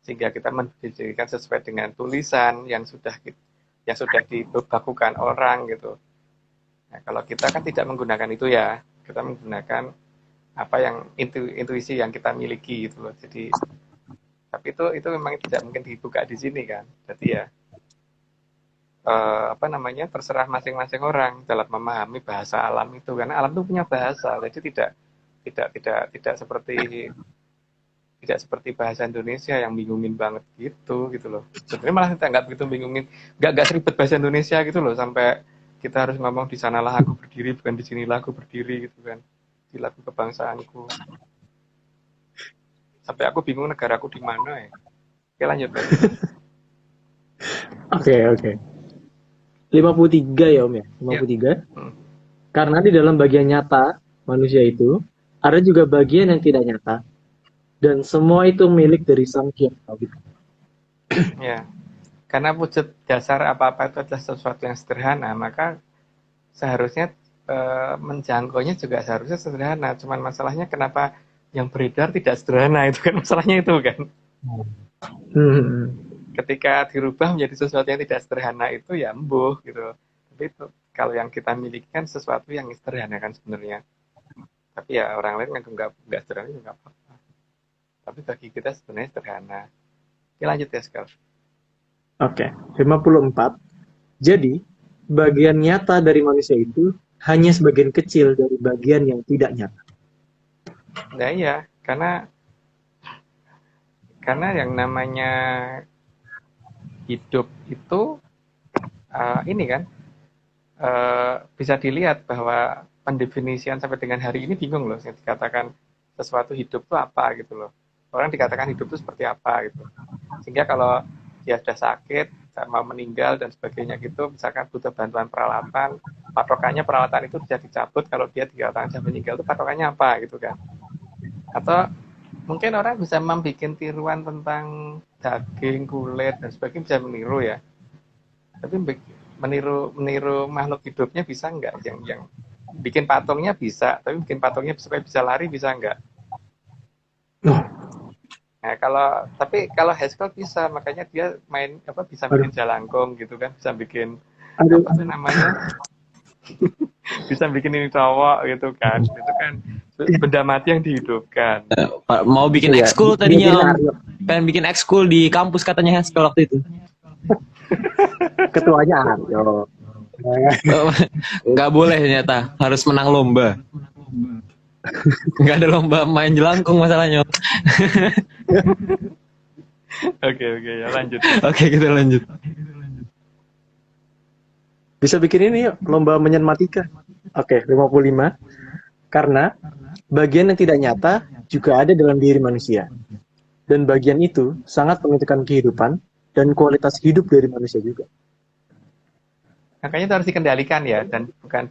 sehingga kita mendefinisikan sesuai dengan tulisan yang sudah dibakukan orang gitu. Nah, kalau kita kan tidak menggunakan itu ya, kita menggunakan apa yang intuisi yang kita miliki gitu loh. Jadi tapi itu memang tidak mungkin dibuka di sini kan. Jadi ya terserah masing-masing orang dalam memahami bahasa alam itu, karena alam itu punya bahasa. Jadi tidak seperti bahasa Indonesia yang bingungin banget gitu loh. Sebenarnya malah kita nggak begitu bingungin, nggak seribet bahasa Indonesia gitu loh, sampai kita harus ngomong di sanalah aku berdiri, bukan di sinilah aku berdiri gitu kan, di lagu kebangsaanku. Sampai aku bingung negaraku di mana ya. Oke lanjut.
Oke. 53 ya Om ya. 53. Karena di dalam bagian nyata manusia itu ada juga bagian yang tidak nyata. Dan semua itu milik dari Sang Hyang Tawid.
Ya. Karena wujud dasar apa-apa itu adalah sesuatu yang sederhana, maka seharusnya menjangkaunya juga seharusnya sederhana. Cuman masalahnya kenapa yang beredar tidak sederhana, itu kan masalahnya itu kan. Ketika dirubah menjadi sesuatu yang tidak sederhana itu ya embuh gitu. Tapi Tapi itu kalau yang kita miliki kan sesuatu yang sederhana kan sebenarnya. Tapi ya orang lain nggak sederhana juga nggak apa-apa. Tapi bagi kita sebenarnya sederhana. Oke, lanjut ya sekarang.
Oke, 54. Jadi, bagian nyata dari manusia itu hanya sebagian kecil dari bagian yang tidak nyata.
Nah iya, karena yang namanya hidup itu ini kan bisa dilihat bahwa pendefinisian sampai dengan hari ini bingung loh yang dikatakan sesuatu hidup itu apa gitu loh. Orang dikatakan hidup itu seperti apa gitu. Sehingga kalau dia sudah sakit, mau meninggal dan sebagainya gitu, misalkan butuh bantuan peralatan, patokannya peralatan itu bisa dicabut kalau dia dikatakan sudah meninggal itu patokannya apa gitu kan. Atau mungkin orang bisa membuat tiruan tentang daging, kulit dan sebagainya bisa meniru ya. Tapi meniru makhluk hidupnya bisa nggak? Yang bikin patungnya bisa, tapi bikin patungnya supaya bisa lari bisa nggak? Nah, tapi kalau Haskell bisa, makanya dia bisa bikin jalangkung gitu kan, bisa bikin apa sih namanya? Bisa bikin ini cowok gitu kan. Itu kan benda mati yang dihidupkan.
Mau bikin ekskul tadinya Om. Pengen bikin ekskul di kampus katanya Haskell waktu itu.
Ketuanya Aryo.
Nggak boleh ternyata, harus menang lomba. Nggak ada lomba main jelangkung masalahnya.
Oke, ya lanjut.
Oke, kita lanjut.
Bisa bikin ini yuk, lomba menyenmatika. Oke, 55. Karena bagian yang tidak nyata juga ada dalam diri manusia. Dan bagian itu sangat menentukan kehidupan dan kualitas hidup dari manusia juga.
Makanya itu harus dikendalikan ya, dan bukan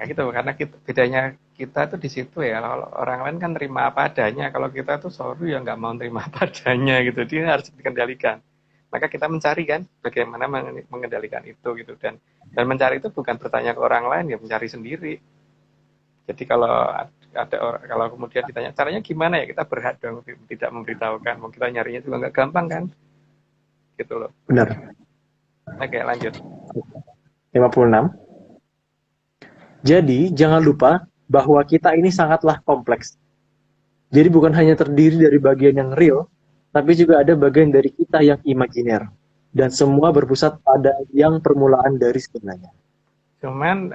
gitu, karena bedanya kita tuh di situ ya. Kalau orang lain kan terima apa adanya, kalau kita tuh sorry ya nggak mau terima apa adanya gitu. Dia harus dikendalikan. Maka kita mencari kan bagaimana mengendalikan itu gitu, dan mencari itu bukan bertanya ke orang lain, ya mencari sendiri. Jadi kalau kalau kemudian ditanya caranya gimana ya, kita berhak dong tidak memberitahukan. Mau kita nyarinya juga nggak gampang kan, gitu loh.
Benar.
Oke, lanjut.
56. Jadi, jangan lupa bahwa kita ini sangatlah kompleks. Jadi bukan hanya terdiri dari bagian yang real, tapi juga ada bagian dari kita yang imajiner. Dan semua berpusat pada yang permulaan dari sebenarnya.
Cuman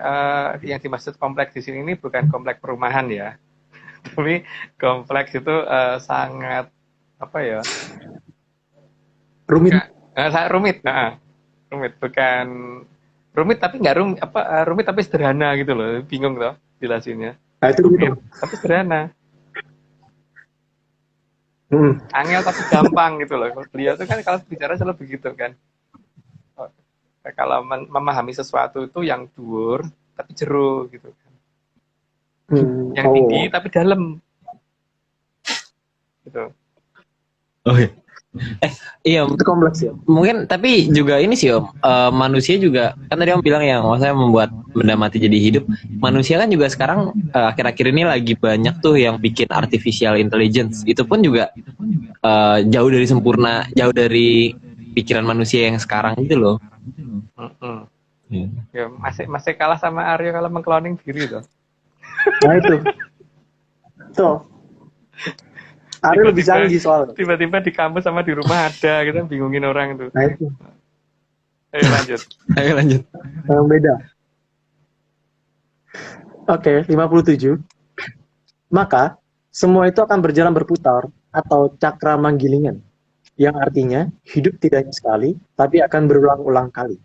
yang dimaksud kompleks di sini ini bukan kompleks perumahan ya. Tapi kompleks itu sangat apa ya?
Rumit.
Rumit. Rumit, bukan rumit tapi nggak rumit tapi sederhana gitu loh. Bingung loh jelasinnya.
Nah, itu rumit
tapi sederhana. Angel tapi gampang gitu loh. Beliau tuh kan kalau bicara selalu begitu kan. Kalau memahami sesuatu itu yang dhuwur tapi jero gitu kan. Yang tinggi tapi dalam. Gitu.
Oke. Iya,
itu kompleks ya.
Mungkin tapi juga ini sih Om, manusia juga kan tadi Om bilang ya, maksudnya membuat benda mati jadi hidup. Manusia kan juga sekarang akhir-akhir ini lagi banyak tuh yang bikin artificial intelligence. Itu pun juga jauh dari sempurna, jauh dari pikiran manusia yang sekarang gitu loh.
Ya, masih kalah sama Aryo kalau mengcloning diri tuh.
Nah itu. Tuh. Aryo lebih canggih soalnya.
Tiba-tiba di kampus sama di rumah ada, kita bingungin orang tuh.
Nah itu.
Ayo lanjut.
Yang beda. Oke, 57. Maka, semua itu akan berjalan berputar atau cakra manggilingan. Yang artinya, hidup tidak hanya sekali, tapi akan berulang-ulang kali.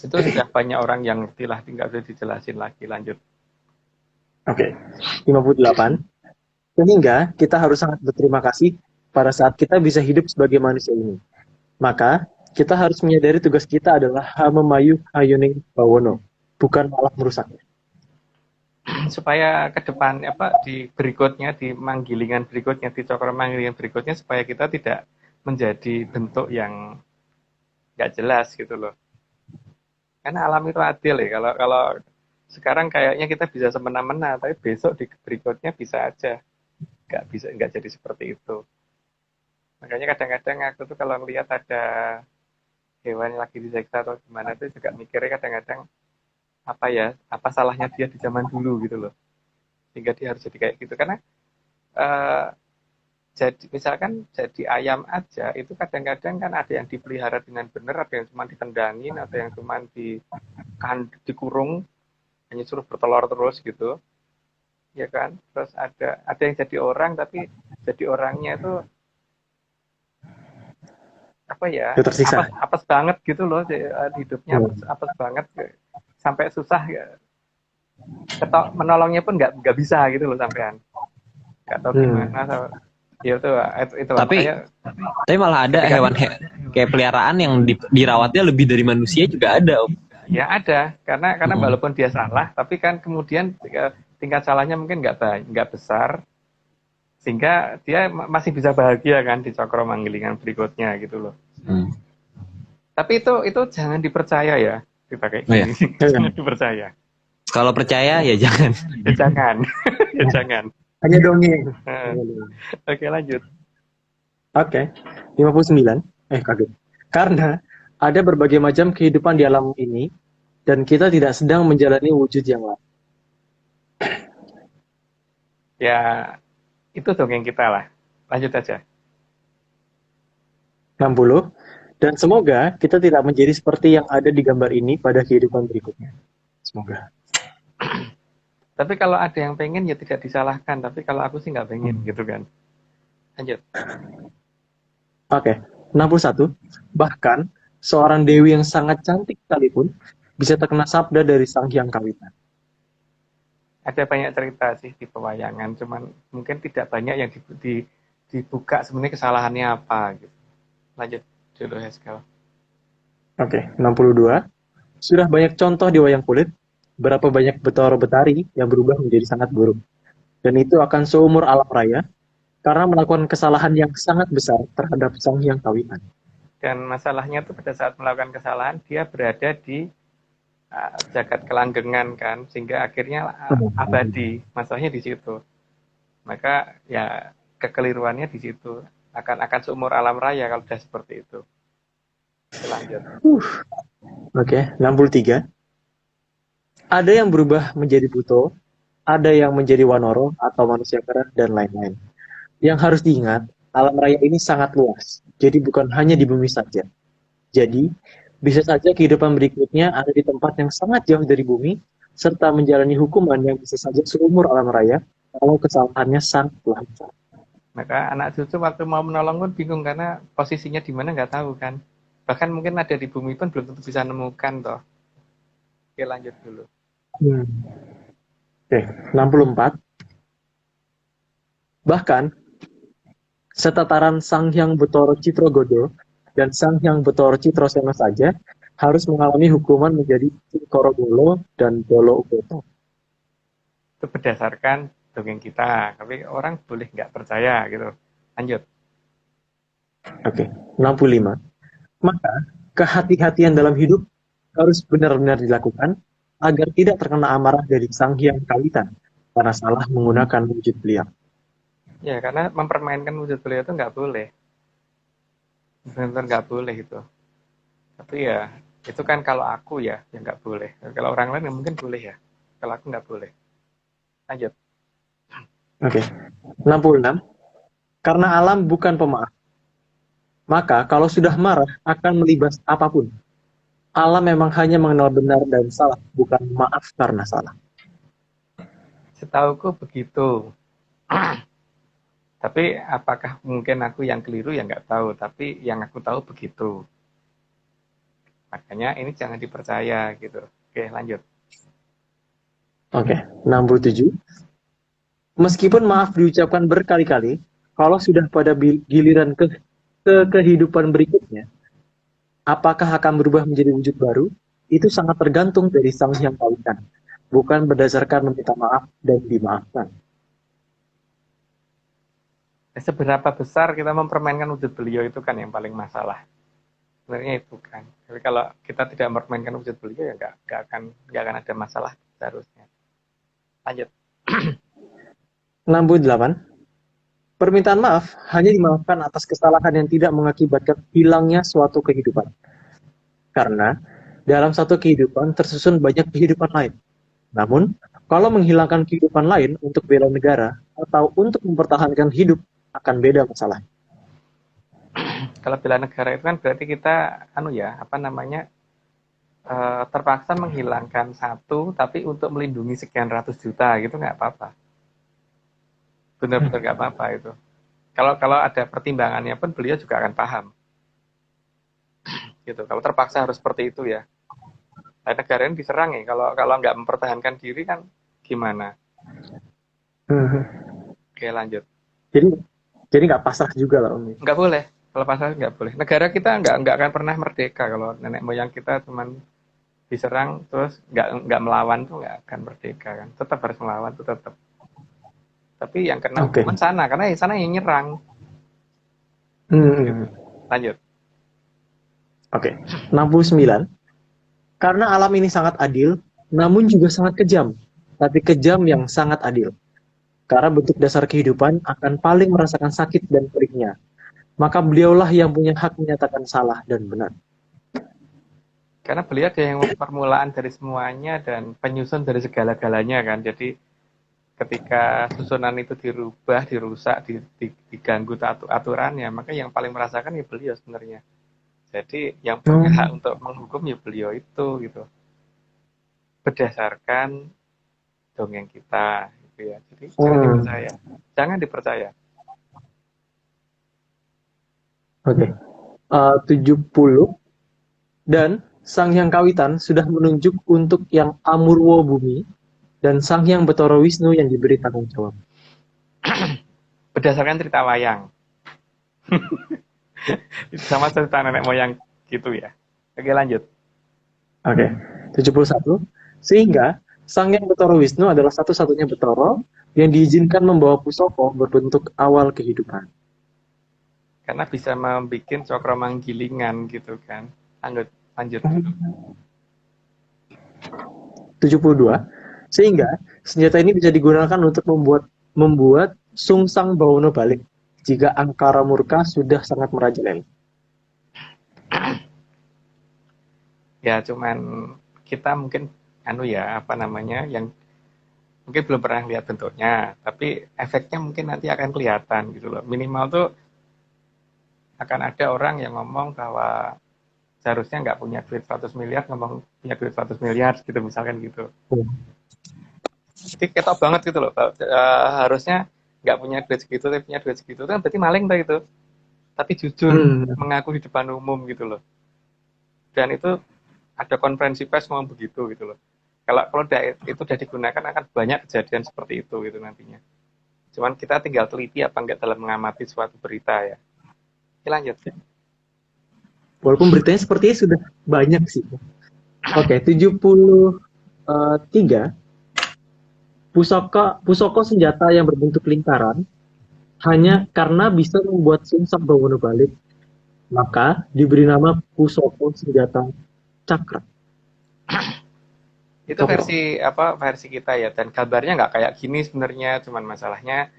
Itu sudah banyak orang yang ngerti lah, tinggal bisa dijelasin lagi, lanjut.
Oke, 58. Sehingga kita harus sangat berterima kasih pada saat kita bisa hidup sebagai manusia ini. Maka, kita harus menyadari tugas kita adalah hamemayu hayuning bawono, bukan malah merusaknya.
Supaya ke depan di berikutnya, di manggilingan berikutnya, di cokro manggilingan berikutnya, supaya kita tidak menjadi bentuk yang nggak jelas gitu loh. Karena alam itu adil ya. Kalau sekarang kayaknya kita bisa semena-mena, tapi besok di berikutnya bisa aja nggak jadi seperti itu. Makanya kadang-kadang aku tuh kalau ngelihat ada hewan yang lagi disiksa atau gimana itu juga mikirnya kadang-kadang apa salahnya dia di zaman dulu gitu loh, sehingga dia harus jadi kayak gitu. Karena eh, jadi misalkan jadi ayam aja itu kadang-kadang kan ada yang dipelihara dengan benar, ada yang cuma ditendangin, ada yang cuma dikurung, hanya suruh bertelur terus gitu, ya kan. Terus ada yang jadi orang, tapi jadi orangnya itu apa ya,
Tersiksa.
apes banget gitu loh, hidupnya apes banget sampai susah ya. Menolongnya pun nggak bisa gitu loh sampean, nggak tahu gimana. Ya itu
Tapi
makanya
malah ada hewan kayak peliharaan yang dirawatnya lebih dari manusia juga ada, Om.
ya ada, karena walaupun dia salah, tapi kan kemudian tingkat salahnya mungkin nggak besar, sehingga dia masih bisa bahagia kan di cokro manggilingan berikutnya gitu loh. Tapi itu jangan dipercaya ya, dipakai
Oh, ya.
jangan dipercaya.
Kalau percaya ya jangan.
Ya jangan, ya jangan.
Hanya dongeng.
Oke, lanjut.
Oke, 59. Kaget. Karena ada berbagai macam kehidupan di alam ini, dan kita tidak sedang menjalani wujud yang lain.
Ya, itu dongeng kita lah. Lanjut aja.
60. Dan semoga kita tidak menjadi seperti yang ada di gambar ini pada kehidupan berikutnya. Semoga.
Tapi kalau ada yang pengen ya tidak disalahkan. Tapi kalau aku sih nggak pengen gitu kan. Lanjut.
Oke, 61. Bahkan seorang dewi yang sangat cantik sekalipun bisa terkena sabda dari Sang Hyang Kawitan.
Ada banyak cerita sih di pewayangan, cuman mungkin tidak banyak yang dibuka sebenarnya kesalahannya apa gitu. Lanjut dulu Heskel.
Oke, 62. Sudah banyak contoh di wayang kulit berapa banyak Betara Betari yang berubah menjadi sangat buruk. Dan itu akan seumur alam raya karena melakukan kesalahan yang sangat besar terhadap Sang Hyang Kawitan.
Dan masalahnya tuh pada saat melakukan kesalahan dia berada di jagat kelanggengan kan, sehingga akhirnya abadi. Masalahnya di situ. Maka ya kekeliruannya di situ, akan seumur alam raya kalau sudah seperti itu. Lanjut.
Oke, 63. Ada yang berubah menjadi buto, ada yang menjadi wanoro atau manusia kera, dan lain-lain. Yang harus diingat, alam raya ini sangat luas, jadi bukan hanya di bumi saja. Jadi, bisa saja kehidupan berikutnya ada di tempat yang sangat jauh dari bumi, serta menjalani hukuman yang bisa saja seumur alam raya, kalau kesalahannya sangatlah besar.
Maka anak cucu waktu mau menolong pun bingung karena posisinya di mana nggak tahu kan. Bahkan mungkin ada di bumi pun belum tentu bisa nemukan toh. Oke, lanjut dulu.
Oke, 64. Bahkan setataran Sang Hyang Betara Citrogodo dan Sang Hyang Betara Citrasena saja harus mengalami hukuman menjadi Korogolo dan Dolo Ugoto.
Itu berdasarkan dongeng kita, tapi orang boleh nggak percaya gitu. Lanjut.
Oke, 65. Maka kehati-hatian dalam hidup harus benar-benar dilakukan agar tidak terkena amarah dari Sang Hyang Kawitan karena salah menggunakan wujud beliau.
Ya, karena mempermainkan wujud beliau itu nggak boleh. Benar-benar nggak boleh itu. Tapi ya, itu kan kalau aku ya nggak boleh. Kalau orang lain mungkin boleh ya. Kalau aku nggak boleh. Lanjut.
Oke, 66. Karena alam bukan pemaaf. Maka kalau sudah marah akan melibas apapun. Alam memang hanya mengenal benar dan salah, bukan maaf karena salah.
Setauku begitu. Tapi apakah mungkin aku yang keliru ya nggak tahu. Tapi yang aku tahu begitu. Makanya ini jangan dipercaya gitu. Oke, lanjut.
Oke, 67. Meskipun maaf diucapkan berkali-kali, kalau sudah pada giliran ke kehidupan berikutnya, apakah akan berubah menjadi wujud baru? Itu sangat tergantung dari Sang Hyang Kawitan, bukan berdasarkan meminta maaf dan dimaafkan.
Seberapa besar kita mempermainkan wujud beliau itu kan yang paling masalah. Sebenarnya itu kan. Tapi kalau kita tidak mempermainkan wujud beliau ya nggak akan ada masalah seharusnya. Lanjut.
68. Permintaan maaf hanya dimaafkan atas kesalahan yang tidak mengakibatkan hilangnya suatu kehidupan. Karena dalam satu kehidupan tersusun banyak kehidupan lain. Namun, kalau menghilangkan kehidupan lain untuk bela negara atau untuk mempertahankan hidup akan beda masalah.
Kalau bela negara itu kan berarti kita apa namanya, terpaksa menghilangkan satu tapi untuk melindungi sekian ratus juta gitu nggak apa-apa. Benar-benar nggak apa-apa itu. Kalau ada pertimbangannya pun beliau juga akan paham. Gitu. Kalau terpaksa harus seperti itu ya. Nah, negara ini diserang ya. Kalau nggak mempertahankan diri kan gimana? Oke, lanjut.
Jadi nggak pasrah juga lah Om.
Nggak boleh. Kalau pasal nggak boleh. Negara kita nggak akan pernah merdeka kalau nenek moyang kita cuman diserang terus nggak melawan tuh nggak akan merdeka kan. Tetap harus melawan tuh tetap. Tapi yang kena
Oke.
hukuman sana karena yang sana yang nyerang. Gitu. Lanjut.
Oke. 69. Karena alam ini sangat adil, namun juga sangat kejam. Tapi kejam yang sangat adil. Karena bentuk dasar kehidupan akan paling merasakan sakit dan perihnya. Maka beliaulah yang punya hak menyatakan salah dan benar.
Karena beliau ada yang permulaan dari semuanya dan penyusun dari segala-galanya kan. Jadi ketika susunan itu dirubah, dirusak, diganggu aturannya, maka yang paling merasakan ya beliau sebenarnya. Jadi yang punya hak untuk menghukum ya beliau itu gitu. Berdasarkan dongeng kita gitu ya. Jadi jangan dipercaya. Jangan dipercaya.
Oke. 70. Dan Sang Hyang Kawitan sudah menunjuk untuk yang Amurwo Bumi dan Sang Hyang Betara Wisnu yang diberi tanggung jawab.
Berdasarkan cerita wayang. Sama cerita nenek moyang gitu ya. Oke, lanjut.
Oke. 71. Sehingga Sang Hyang Betara Wisnu adalah satu-satunya Betara yang diizinkan membawa pusaka berbentuk awal kehidupan.
Karena bisa membuat cokro manggilingan gitu kan. Lanjut.
72. Sehingga senjata ini bisa digunakan untuk membuat sungsang bawono balik jika angkara murka sudah sangat merajalela.
Ya cuman kita mungkin yang mungkin belum pernah lihat bentuknya, tapi efeknya mungkin nanti akan kelihatan gitu loh. Minimal tuh akan ada orang yang ngomong bahwa seharusnya nggak punya duit 100 miliar, ngomong punya duit 100 miliar gitu misalkan gitu. Jadi ketok banget gitu loh. Harusnya nggak punya duit segitu, tapi punya duit segitu kan berarti maling tuh itu. Tapi jujur mengaku di depan umum gitu loh. Dan itu ada konferensi pers ngomong begitu gitu loh. Kalau itu udah digunakan akan banyak kejadian seperti itu gitu nantinya. Cuman kita tinggal teliti apa enggak dalam mengamati suatu berita ya. Oke, lanjut.
Walaupun beritanya sepertinya sudah banyak sih. Oke, 73. Pusaka senjata yang berbentuk lingkaran hanya karena bisa membuat sungsang bawono balik, maka diberi nama pusaka senjata cakra.
Itu versi kita ya, dan gambarnya nggak kayak gini sebenarnya, cuman masalahnya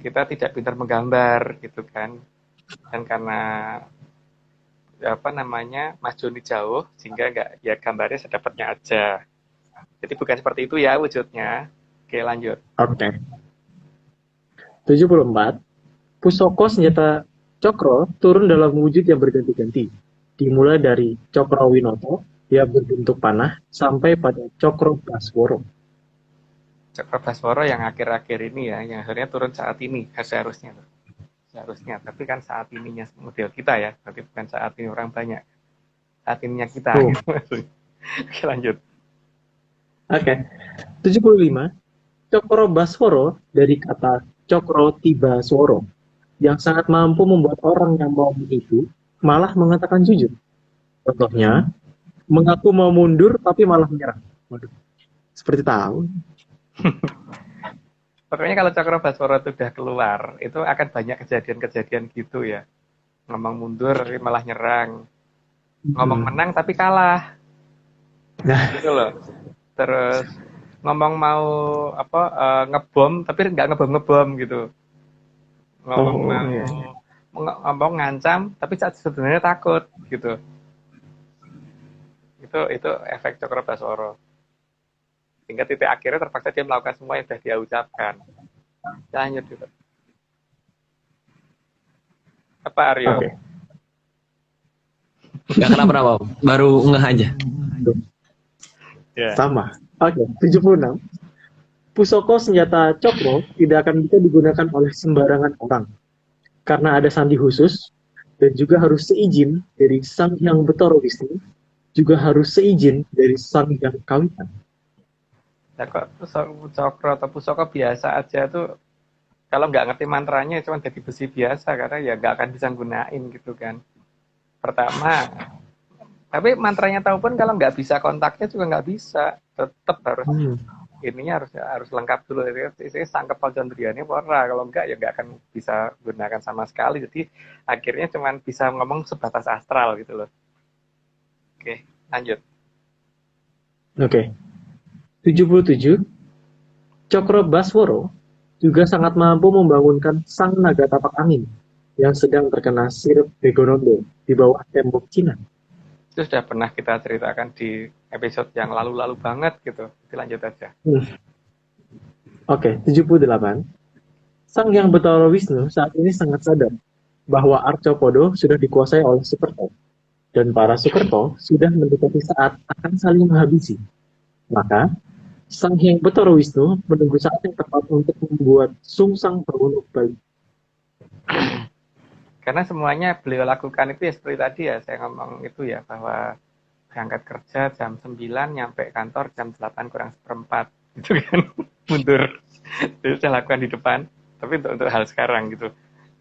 kita tidak pintar menggambar gitu kan, dan karena Mas Joni jauh sehingga nggak ya gambarnya sedapatnya aja. Jadi bukan seperti itu ya wujudnya. Oke, lanjut.
Oke. 74. Pusaka senjata Cokro turun dalam wujud yang berganti-ganti. Dimulai dari Cokro Winoto yang berbentuk panah sampai pada Cokro Basworo.
Cokro Basworo yang akhir-akhir ini ya, yang akhirnya turun saat ini seharusnya. Tapi kan saat ininya model kita ya, berarti bukan saat ini orang banyak. Saat ininya kita. Gitu. Oke, lanjut.
Oke. 75. Cokro Basworo dari kata Cokro Tiba Sworo yang sangat mampu membuat orang yang mau menipu malah mengatakan jujur. Contohnya, mengaku mau mundur tapi malah menyerah. Waduh, seperti tahu.
Pokoknya kalau Cokro Basworo itu udah keluar, itu akan banyak kejadian-kejadian gitu ya. Ngomong mundur tapi malah nyerang. Ngomong menang tapi kalah. Gitu loh. Terus ngomong mau ngebom tapi nggak ngebom gitu. Ngomong ngancam tapi sebenarnya takut gitu. Itu efek Cokro Baswara. Hingga titik akhirnya terpaksa dia melakukan semua yang sudah dia ucapkan. Lanjut gitu. Apa Aryo?
Oke.
Gak kenapa-napa, baru ngeh aja.
Ya.
Sama. Oke, 76. Pusaka senjata Cokro tidak akan bisa digunakan oleh sembarangan orang. Karena ada sandi khusus, dan juga harus seizin dari Sang Hyang Betara Wisnu, juga harus seizin dari Sang Hyang Kawitan.
Nah, kok Cokro atau pusaka biasa aja tuh, kalau nggak ngerti mantranya cuma jadi besi biasa, karena ya nggak akan bisa gunain gitu kan. Pertama, tapi mantranya tahu pun kalau nggak bisa kontaknya juga nggak bisa, tetap harus ininya harus lengkap dulu. Jadi sangkep Pocondriane ora, kalau nggak ya nggak akan bisa gunakan sama sekali. Jadi akhirnya cuma bisa ngomong sebatas astral gitu loh. Oke, lanjut.
Oke. 77. Cokro Baswara juga sangat mampu membangunkan sang naga tapak angin yang sedang terkena sirip Begonondo di bawah tembok Cina.
Itu sudah pernah kita ceritakan di episode yang lalu-lalu banget gitu. Jadi lanjut aja.
Oke, 78. Sang Hyang Betara Wisnu saat ini sangat sadar bahwa Arcopodo sudah dikuasai oleh Sukerto, dan para Sukerto sudah mendekati saat akan saling menghabisi. Maka, Sang Hyang Betara Wisnu menunggu saat yang tepat untuk membuat Sungsang bangun kembali.
Karena semuanya beliau lakukan itu ya seperti tadi ya, saya ngomong itu ya, bahwa berangkat kerja jam 9, nyampe kantor jam 8 kurang seperempat. Gitu kan, mundur. Itu saya lakukan di depan, tapi untuk hal sekarang gitu.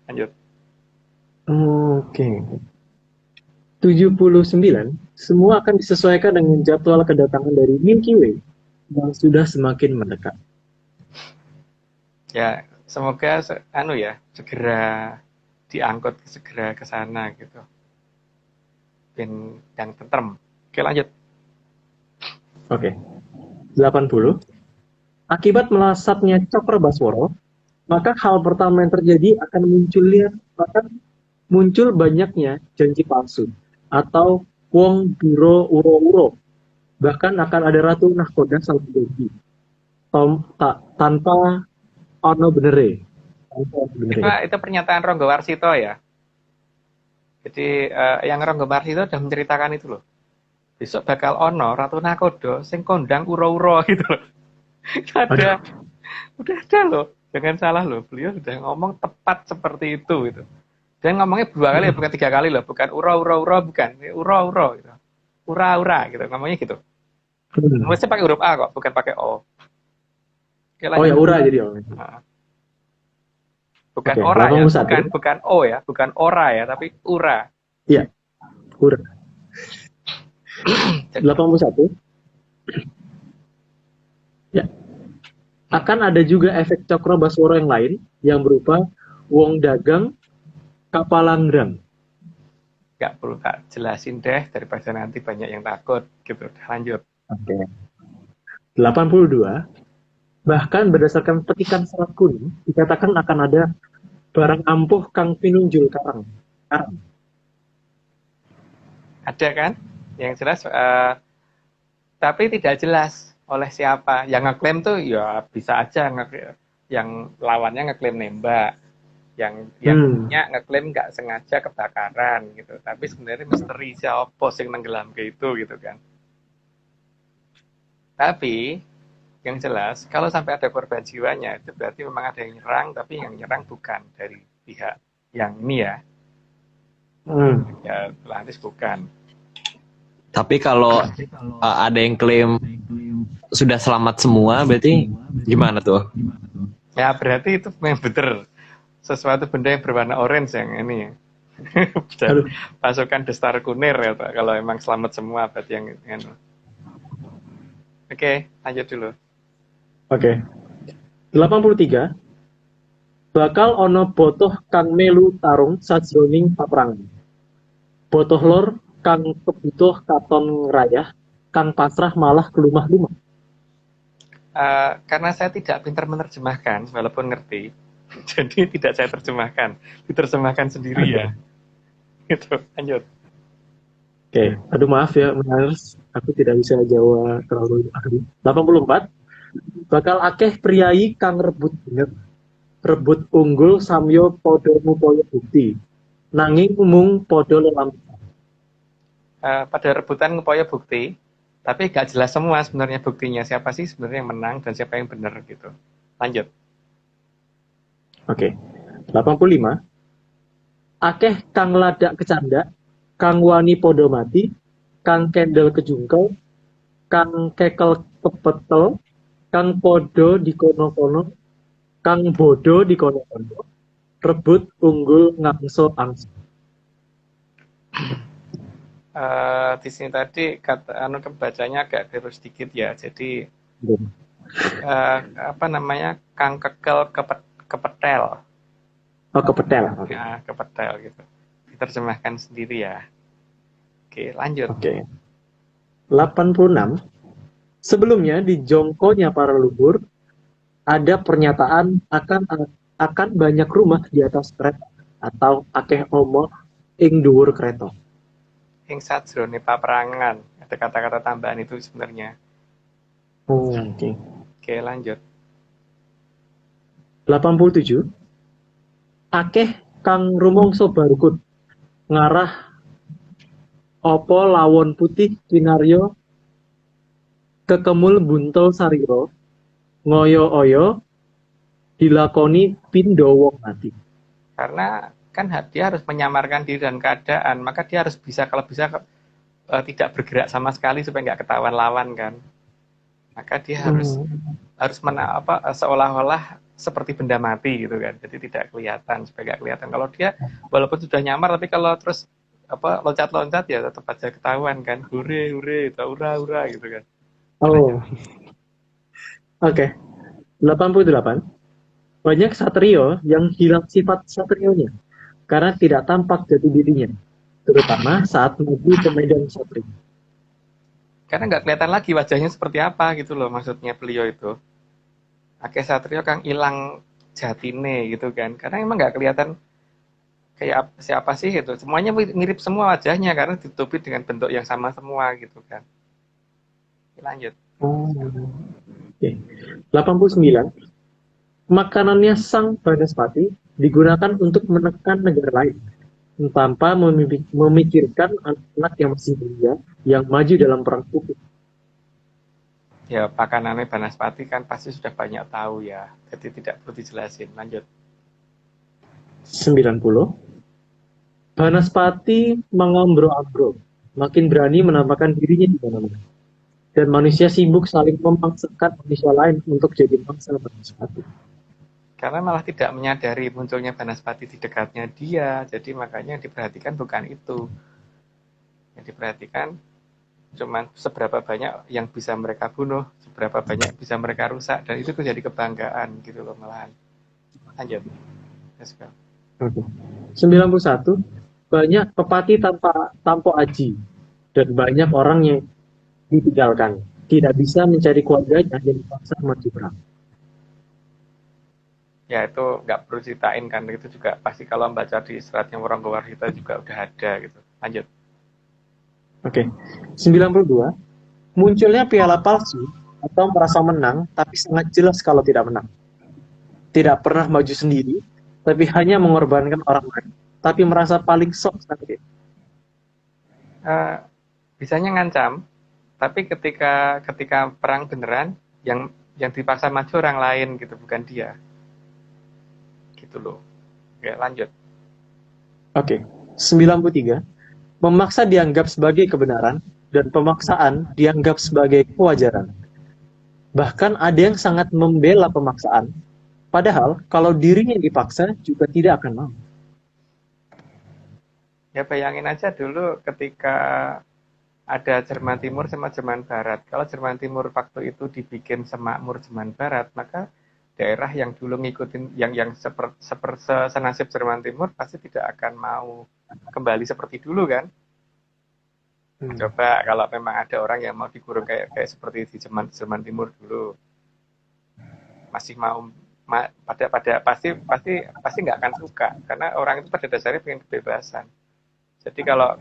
Lanjut.
Oke. 79. Semua akan disesuaikan dengan jadwal kedatangan dari Milky Way yang sudah semakin mendekat.
Ya, semoga segera diangkut segera ke sana gitu. Ben yang tentrem. Oke, lanjut.
Oke. 80. Akibat melasapnya Cokro Baswara, maka hal pertama yang terjadi akan muncul banyaknya janji palsu atau wong biro uro-uro. Bahkan akan ada Ratu Nahkoda salah janji. Tanpa ono benere.
Itu pernyataan Ronggo Warsito ya. Jadi yang Ronggo Warsito sudah menceritakan itu loh. Besok bakal ono Ratu Nakodo sing kondang uro-uro gitu loh. Udah ada loh. Jangan salah loh. Beliau sudah ngomong tepat seperti itu gitu. Dan ngomongnya 2 kali bukan 3 kali loh, bukan uro-uro bukan, uro-uro gitu. Ura-ura gitu, ngomongnya gitu. Mesti pakai huruf A kok, bukan pakai O. Oke,
oh ya, ura jadi O.
Bukan
Oke,
ora ya,
81.
bukan O ya, bukan ora ya, tapi ura.
Iya, ura. 81. Ya. Akan ada juga efek Cokro Baswara yang lain yang berupa wong dagang kapalanggrang.
Gak perlu tak jelasin deh daripada nanti banyak yang takut gitu. Lanjut.
Oke. 82. Bahkan berdasarkan petikan serat kuning dikatakan akan ada barang ampuh kang pinunjul karang.
Ada kan? Yang jelas tapi tidak jelas oleh siapa. Yang ngeklaim tuh ya bisa aja yang lawannya ngeklaim nembak. Yang punya ngeklaim nggak sengaja kebakaran gitu, tapi sebenarnya misteri siapa yang nenggelam ke itu gitu kan. Tapi yang jelas kalau sampai ada korban jiwanya itu berarti memang ada yang nyerang, tapi yang nyerang bukan dari pihak yang ini ya. Ya Atlantis bukan.
Tapi kalau ada yang klaim sudah selamat semua, berarti gimana tuh?
Ya berarti itu memang bener sesuatu benda yang berwarna orange yang ini ya. Pasukan Destar Kunir ya Pak. Kalau emang selamat semua berarti yang Oke, lanjut dulu.
Oke. 83. Bakal ono botoh kang melu tarung sajroning paprangan. Botoh lor kang kebutuh katon ngerayah, kang pasrah malah kelumah-lumah.
Karena saya tidak pintar menerjemahkan walaupun ngerti. Jadi tidak saya terjemahkan, diterjemahkan sendiri ya. Gitu, lanjut.
Oke, aduh maaf ya, Mas. Aku tidak bisa jawab terlalu ahli. 84. Bakal akeh priyayi kang rebut bener, rebut unggul samyo podo ngupaya bukti. Nanging mung podo lelam.
Pada rebutan ngupaya bukti, tapi gak jelas semua sebenarnya buktinya siapa sih sebenarnya yang menang dan siapa yang benar gitu. Lanjut.
Oke. 85. Akeh kang ladak kecandak, kang wani podo mati, kang kendel kejungkel, kang kekel kepetel, kang podo dikono-kono, kang bodo dikono-kono, rebut unggul ngangso angso.
Di sini tadi kata anu kebacanya agak keliru sedikit ya. Jadi apa namanya Kang Kekel kepetel,
Oh, kepetel. Oke.
ya kepetel gitu. Diterjemahkan sendiri ya. Oke, lanjut.
Oke. 86. Sebelumnya di jongkonya para leluhur ada pernyataan akan banyak rumah di atas kereta atau akeh omah ing dhuwur kereta.
Ing sajrone paperangan ada kata-kata tambahan itu sebenarnya.
Oh, oke.
Oke, lanjut.
87. Akeh kang rumangsa barukut ngarah apa lawon putih kinarya kekemul buntel sarira ngoyo-oyo dilakoni pindha wong mati.
Karena kan dia harus menyamarkan diri dan keadaan, maka dia harus bisa kalau bisa tidak bergerak sama sekali supaya nggak ketahuan lawan kan. Maka dia harus seolah-olah seperti benda mati gitu kan. Jadi tidak kelihatan supaya nggak kelihatan. Kalau dia walaupun sudah nyamar tapi kalau terus loncat-loncat ya tetap aja ketahuan kan. Hure hure, ura ura gitu kan.
Oh. Oke. 88. Banyak satrio yang hilang sifat satrionya karena tidak tampak jati dirinya, terutama saat maju ke medan satria.
Karena nggak kelihatan lagi wajahnya seperti apa gitu loh maksudnya beliau itu. Akeh satrio kang hilang jatine gitu kan. Karena emang nggak kelihatan kayak siapa sih gitu. Semuanya mirip semua wajahnya karena ditutupi dengan bentuk yang sama semua gitu kan. Lanjut.
Oh. Oke. 89. Makanannya sang Banaspati digunakan untuk menekan negara lain tanpa memikirkan anak-anak yang masih belia yang maju dalam perang putih.
Ya pakanannya Banaspati kan pasti sudah banyak tahu ya. Jadi tidak perlu dijelasin. Lanjut.
90. Banaspati mengombro-ambro, makin berani menampakkan dirinya di mana-mana. Dan manusia sibuk saling memaksakan manusia lain untuk jadi mangsa Banaspati.
Karena malah tidak menyadari munculnya Banaspati di dekatnya dia. Jadi makanya yang diperhatikan bukan itu. Yang diperhatikan cuman seberapa banyak yang bisa mereka bunuh, seberapa banyak bisa mereka rusak, dan itu menjadi kebanggaan gitu loh malahan. Lanjut. Let's go.
Okay. 91. Banyak pepati tanpa aji dan banyak orang yang ditinggalkan, tidak bisa mencari keluarganya dan dipaksa maju perang.
Ya itu nggak perlu ceritain kan, itu juga pasti kalau baca di seratnya Waranggawarhita juga udah ada gitu. Lanjut.
Oke. 92. Munculnya piala palsu atau merasa menang tapi sangat jelas kalau tidak menang. Tidak pernah maju sendiri, tapi hanya mengorbankan orang lain, tapi merasa paling sok sakit.
Bisanya ngancam, tapi ketika perang beneran, yang dipaksa maju orang lain gitu, bukan dia. Gitu loh. Oke, lanjut.
Oke. 93. Memaksa dianggap sebagai kebenaran dan pemaksaan dianggap sebagai kewajaran. Bahkan ada yang sangat membela pemaksaan, padahal kalau dirinya dipaksa juga tidak akan mau.
Ya bayangin aja dulu ketika ada Jerman Timur sama Jerman Barat. Kalau Jerman Timur waktu itu dibikin semakmur Jerman Barat, maka daerah yang dulu ngikutin yang senasib Jerman Timur pasti tidak akan mau kembali seperti dulu kan. Coba kalau memang ada orang yang mau dikurung kayak seperti di Jerman Timur dulu, masih mau pasti nggak akan suka karena orang itu pada dasarnya pengen kebebasan. Jadi kalau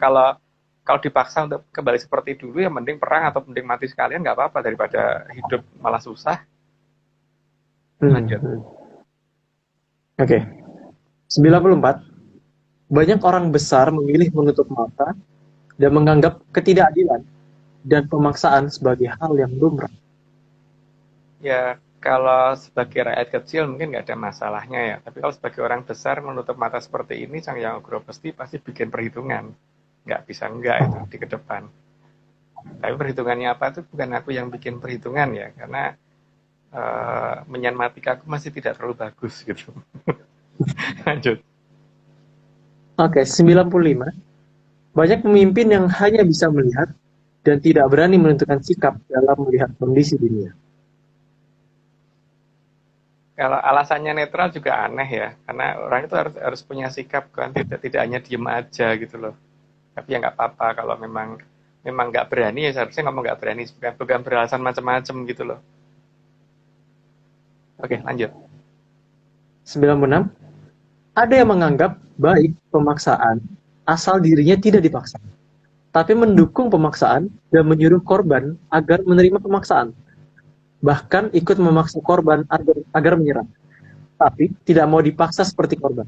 kalau dipaksa untuk kembali seperti dulu, ya mending perang atau mending mati sekalian, nggak apa-apa daripada hidup malah susah. Lanjut.
Oke. 94. Banyak orang besar memilih menutup mata dan menganggap ketidakadilan dan pemaksaan sebagai hal yang lumrah.
Ya, kalau sebagai rakyat kecil mungkin nggak ada masalahnya ya. Tapi kalau sebagai orang besar menutup mata seperti ini, Sang Hyang Wigoro Besti pasti bikin perhitungan. Nggak bisa enggak itu di ke depan. Tapi perhitungannya apa itu bukan aku yang bikin perhitungan ya, karena menyanmatika aku masih tidak terlalu bagus gitu. Lanjut.
Oke, 95. Banyak pemimpin yang hanya bisa melihat dan tidak berani menentukan sikap dalam melihat kondisi dunia.
Kalau alasannya netral juga aneh ya, karena orang itu harus punya sikap kan, tidak hanya diem aja gitu loh. Tapi ya nggak apa-apa kalau memang nggak berani, ya seharusnya ngomong nggak berani, bukan beralasan macam-macam gitu loh. Oke, lanjut.
96. Ada yang menganggap baik pemaksaan asal dirinya tidak dipaksa, tapi mendukung pemaksaan dan menyuruh korban agar menerima pemaksaan. Bahkan ikut memaksa korban agar menyerah, tapi tidak mau dipaksa seperti korban.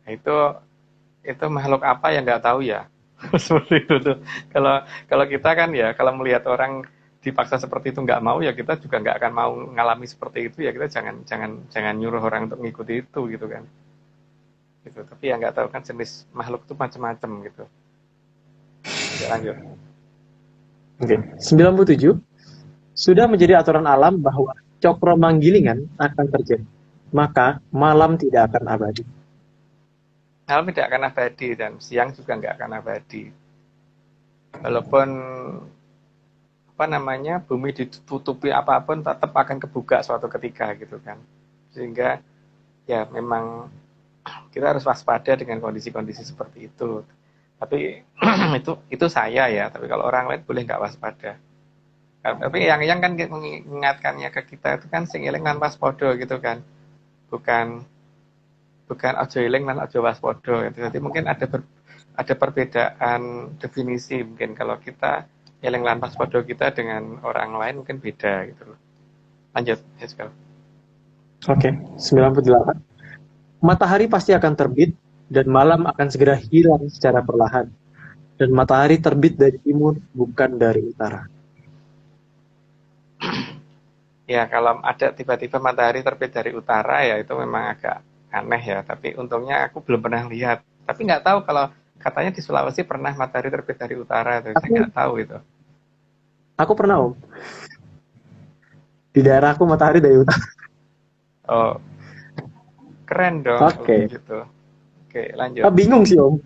Nah, itu makhluk apa yang nggak tahu ya. Seperti itu tuh. Kalau kita kan ya, kalau melihat orang dipaksa seperti itu nggak mau, ya kita juga nggak akan mau ngalami seperti itu, ya kita jangan nyuruh orang untuk mengikuti itu gitu kan. Gitu. Tapi yang nggak tahu kan jenis makhluk itu macam-macam gitu. Oke, lanjut.
Oke. 97. Sudah menjadi aturan alam bahwa cokro manggilingan akan terjadi, maka malam tidak akan abadi.
Malam tidak akan abadi dan siang juga nggak akan abadi. Walaupun bumi ditutupi apapun, tetap akan kebuka suatu ketika gitu kan. Sehingga ya memang kita harus waspada dengan kondisi-kondisi seperti itu. Tapi itu saya ya. Tapi kalau orang lain boleh nggak waspada. Tapi yang kan mengingatkannya ke kita itu kan sing eling lan waspada gitu kan. Bukan ojo eling lan ojo waspada gitu. Jadi mungkin ada perbedaan definisi mungkin kalau kita eling lan waspada kita dengan orang lain mungkin beda gitu loh. Lanjut, Heskel.
Oke, 98. Matahari pasti akan terbit dan malam akan segera hilang secara perlahan. Dan matahari terbit dari timur, bukan dari utara.
Ya, kalau ada tiba-tiba matahari terbit dari utara ya itu memang agak aneh ya. Tapi untungnya aku belum pernah lihat. Tapi nggak tahu kalau katanya di Sulawesi pernah matahari terbit dari utara. Saya nggak tahu itu.
Aku pernah, Om. Di daerah aku matahari dari utara.
Oh, keren dong.
Oke.
Gitu. Oke, lanjut.
Bingung sih, Om.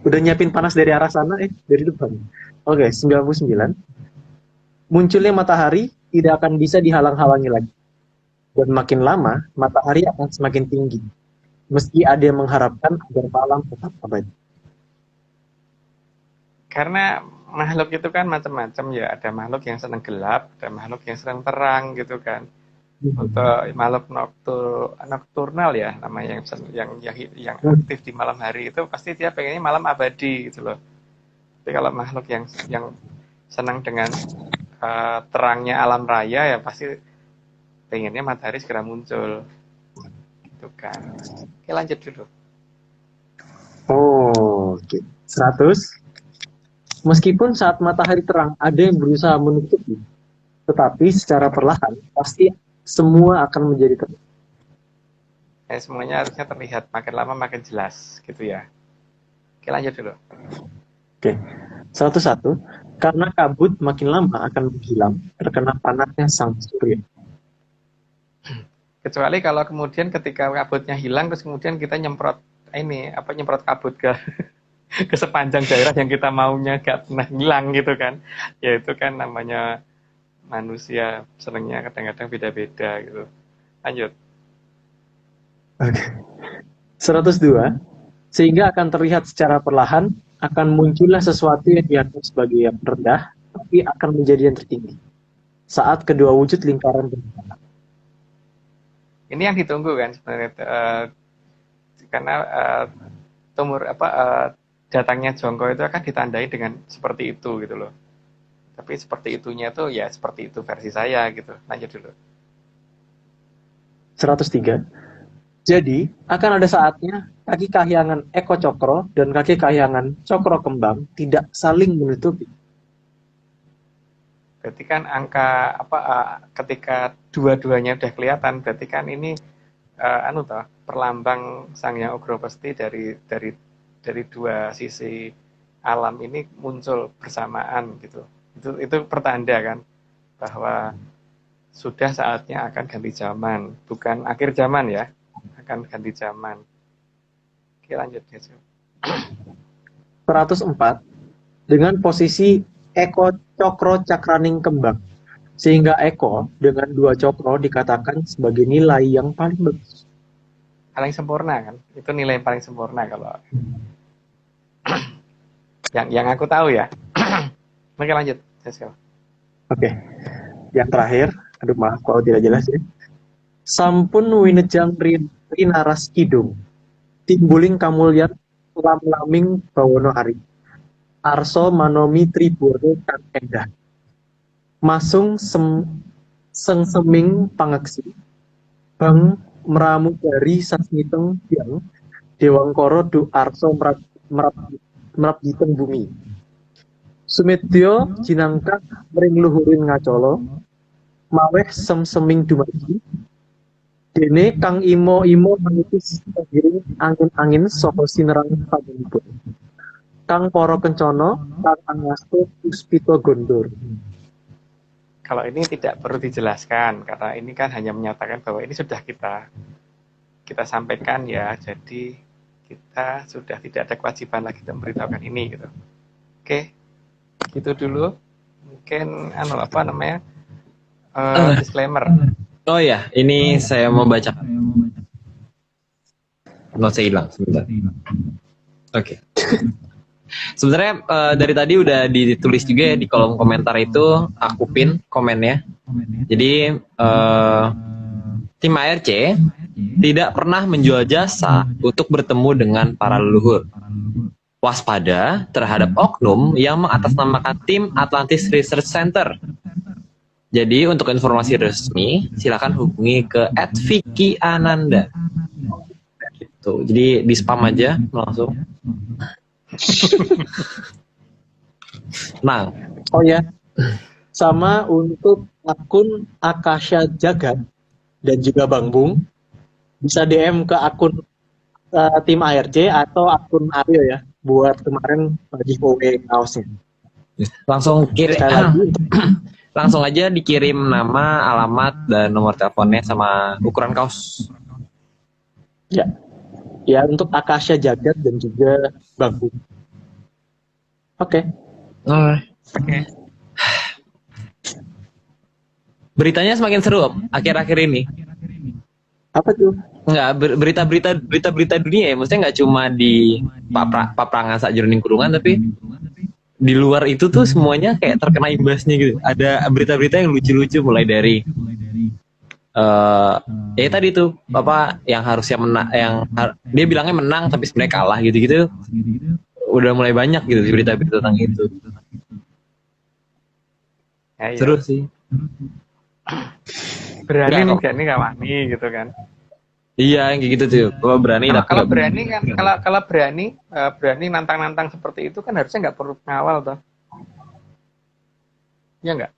Udah nyiapin panas dari arah sana, dari depan. Oke, 99. Munculnya matahari tidak akan bisa dihalang-halangi lagi. Dan makin lama, matahari akan semakin tinggi. Meski ada yang mengharapkan agar malam tetap abadi.
Karena makhluk itu kan macam-macam ya. Ada makhluk yang senang gelap, ada makhluk yang senang terang gitu kan. Untuk makhluk nokturnal ya namanya yang aktif di malam hari itu pasti dia pengennya malam abadi gitu loh. Tapi kalau makhluk yang senang dengan terangnya alam raya ya pasti pengennya matahari segera muncul gitu kan. Oke, lanjut dulu.
Oke. 100. Meskipun saat matahari terang ada yang berusaha menutupi, tetapi secara perlahan pasti semua akan menjadi terang.
Semuanya harusnya terlihat, makin lama makin jelas gitu ya. Oke, lanjut dulu.
Oke. 101. Karena kabut makin lama akan menghilang terkena panasnya sang surya.
Kecuali kalau kemudian ketika kabutnya hilang terus kemudian kita nyemprot kabut ke ke sepanjang daerah yang kita maunya gak pernah hilang gitu kan. Ya itu kan namanya manusia senangnya kadang-kadang beda-beda gitu. Lanjut.
Oke. 102. Sehingga akan terlihat secara perlahan akan muncullah sesuatu yang dianggap sebagai yang rendah, tapi akan menjadi yang tertinggi. Saat kedua wujud lingkaran berjalan.
Ini yang ditunggu kan sebenarnya, karena datangnya jongkok itu akan ditandai dengan seperti itu gitu loh. Tapi seperti itunya tuh ya seperti itu versi saya gitu. Lanjut dulu.
103. Jadi, akan ada saatnya kaki kahyangan Eko Cokro dan kaki kahyangan Cokro Kembang tidak saling menutupi.
Berarti kan angka ketika dua-duanya udah kelihatan, berarti kan ini perlambang Sang Hyang Ugra Pesti dari dua sisi alam ini muncul bersamaan gitu. Itu pertanda kan bahwa sudah saatnya akan ganti zaman, bukan akhir zaman ya, akan ganti zaman. Oke, lanjut ya.
104. Dengan posisi Eko Cokro Cakraning Kembang, sehingga Eko dengan 2 cokro dikatakan sebagai nilai yang paling bagus.
Paling sempurna kan, itu nilai yang paling sempurna kalau yang aku tahu ya. Oke, lanjut.
Oke, yang terakhir, aduh maaf kalau tidak jelas ya. Sampun winejang rinaras kidung, timbuling kamulyan lam-laming bawono ari, arso manomi tribono kang endah, masung seming pangeksi, bang meramu dari sasmiteng yang dewangkoro du arso merap diteng bumi. Sumedya jinangkah mring luhurin ngacala, maweh seming dumadi, dene kang imo menipis pagiring angin-angin saha sinerang panjenenganipun. Kang para kencana kang angastu puspita gondor.
Kalau ini tidak perlu dijelaskan karena ini kan hanya menyatakan bahwa ini sudah kita sampaikan ya. Jadi kita sudah tidak ada kewajiban lagi untuk memberitahukan ini gitu. Oke, gitu dulu. Mungkin disclaimer.
Oh ya, ini saya mau baca. Not saya hilang sebentar. Oke. Sebenarnya dari tadi udah ditulis juga ya di kolom komentar itu, aku pin komennya. Jadi tim ARC tidak pernah menjual jasa untuk bertemu dengan para leluhur. Waspada terhadap oknum yang mengatasnamakan tim Atlantis Research Center. Jadi untuk informasi resmi silakan hubungi ke @vicky_ananda. Gitu. Jadi di spam aja langsung. Nah,
Oh ya, sama untuk akun Akasha Jagat dan juga Bang Bung, bisa DM ke akun tim ARC atau akun Aryo ya, buat kemarin giveaway kaosnya.
langsung kirim.
Sekali lagi untuk
Langsung aja dikirim nama, alamat, dan nomor teleponnya sama ukuran kaos.
ya untuk Akasha Jagat dan juga Bang Bung. Oke.
Oke.
Beritanya semakin seru akhir-akhir ini.
Apa tuh?
Enggak, berita dunia ya. Maksudnya nggak cuma di paprangan sakjroning kurungan, tapi di luar itu tuh semuanya kayak terkena imbasnya gitu. Ada berita-berita yang lucu-lucu mulai dari ya tadi tuh yang harusnya menang, dia bilangnya menang tapi sebenarnya kalah gitu-gitu. Udah mulai banyak gitu berita-berita tentang itu.
Ya,
Seru sih.
Berani nih nggak wani gitu kan.
Iya, yang kayak gitu tuh. Kalau berani
kalau berani kan kalau berani nantang-nantang seperti itu kan harusnya nggak perlu pengawal toh. Iya nggak?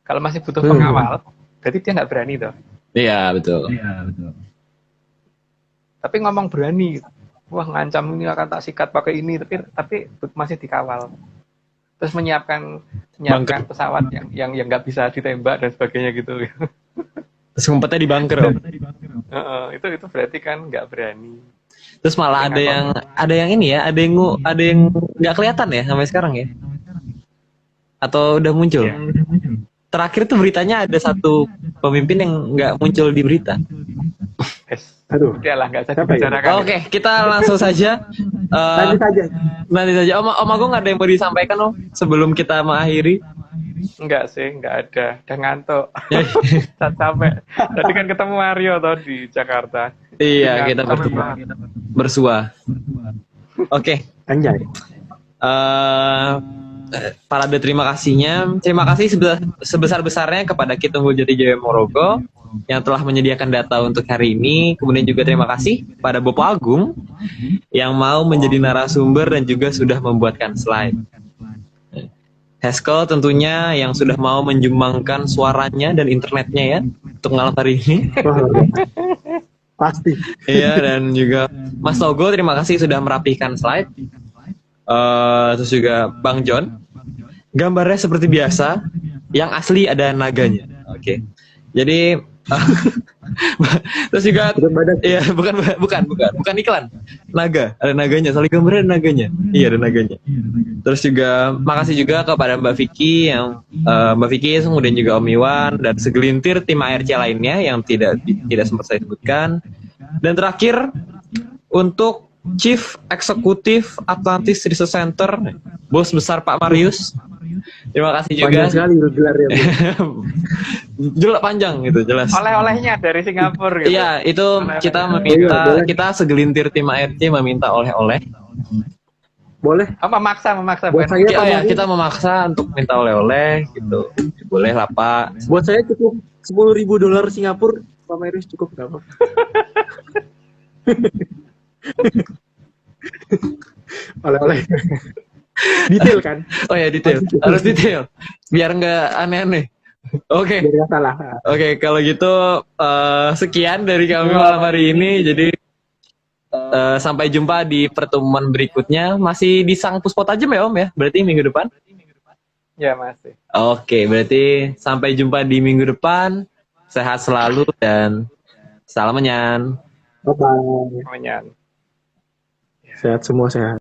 Kalau masih butuh pengawal, berarti dia nggak berani toh.
Iya, betul.
Tapi ngomong berani, wah ngancam ini akan tak sikat pakai ini, tapi masih dikawal. Terus menyiapkan pesawat yang nggak bisa ditembak dan sebagainya gitu.
Terus ngumpetnya di bunker.
Itu berarti kan nggak berani.
Terus malah ada yang ini ya, ada yang nggak kelihatan ya sampai sekarang ya. Atau udah muncul? Terakhir tuh beritanya ada satu pemimpin yang nggak muncul di berita.
Aduh.
Udahlah, nggak usah dibicarakan.
Oke, kita langsung saja. Nanti saja. Om Agung ada yang mau disampaikan sebelum kita mengakhiri?
Enggak sih, enggak ada. Udah ngantuk. Capek. Tadi kan ketemu Mario di Jakarta.
Iya, kita bersua. Oke.
Anjay.
Parade terima kasihnya. Terima kasih sebesar-besarnya kepada Ki Tunggul Jatijaya Morogo yang telah menyediakan data untuk hari ini. Kemudian juga terima kasih pada Bopo Agung yang mau menjadi narasumber dan juga sudah membuatkan slide. Haskell tentunya yang sudah mau menjumbangkan suaranya dan internetnya ya untuk malam hari ini.
Pasti.
Iya, dan juga Mas Togo terima kasih sudah merapihkan slide. Terus juga Bang John, gambarnya seperti biasa, yang asli ada naganya. Oke. Jadi terus juga ya bukan iklan. Naga, ada naganya, soalnya gambarnya ada naganya. Iya, ada naganya. Terus juga makasih juga kepada Mbak Vicky Mbak Vicky kemudian juga Om Iwan dan segelintir tim ARC lainnya yang tidak sempat saya sebutkan. Dan terakhir untuk Chief Eksekutif Atlantis Research Center, Bos Besar Pak Marius. Terima kasih juga.
Panjang sekali gelarnya.
Jelas panjang gitu, jelas.
Oleh-olehnya dari Singapura gitu.
Iya, itu kita kita segelintir tim ARC meminta oleh-oleh.
Boleh.
Memaksa
Buat
bukan?
saya
Kita memaksa untuk minta oleh-oleh gitu. Boleh lah Pak.
Buat saya cukup $10.000 Singapura, Pak Marius cukup nggak apa? Oleh-oleh. Detail kan?
Oh ya detail, harus detail, biar nggak aneh-aneh. Oke.
Biar nggak salah.
Oke, kalau gitu sekian dari kami malam hari ini. Jadi sampai jumpa di pertemuan berikutnya. Masih di Sang Puspo Tajem ya Om ya? Berarti minggu depan?
Ya masih.
Oke, berarti sampai jumpa di minggu depan. Sehat selalu dan salam menyan.
Bye-bye.
Namanya.
Sehat semua sehat.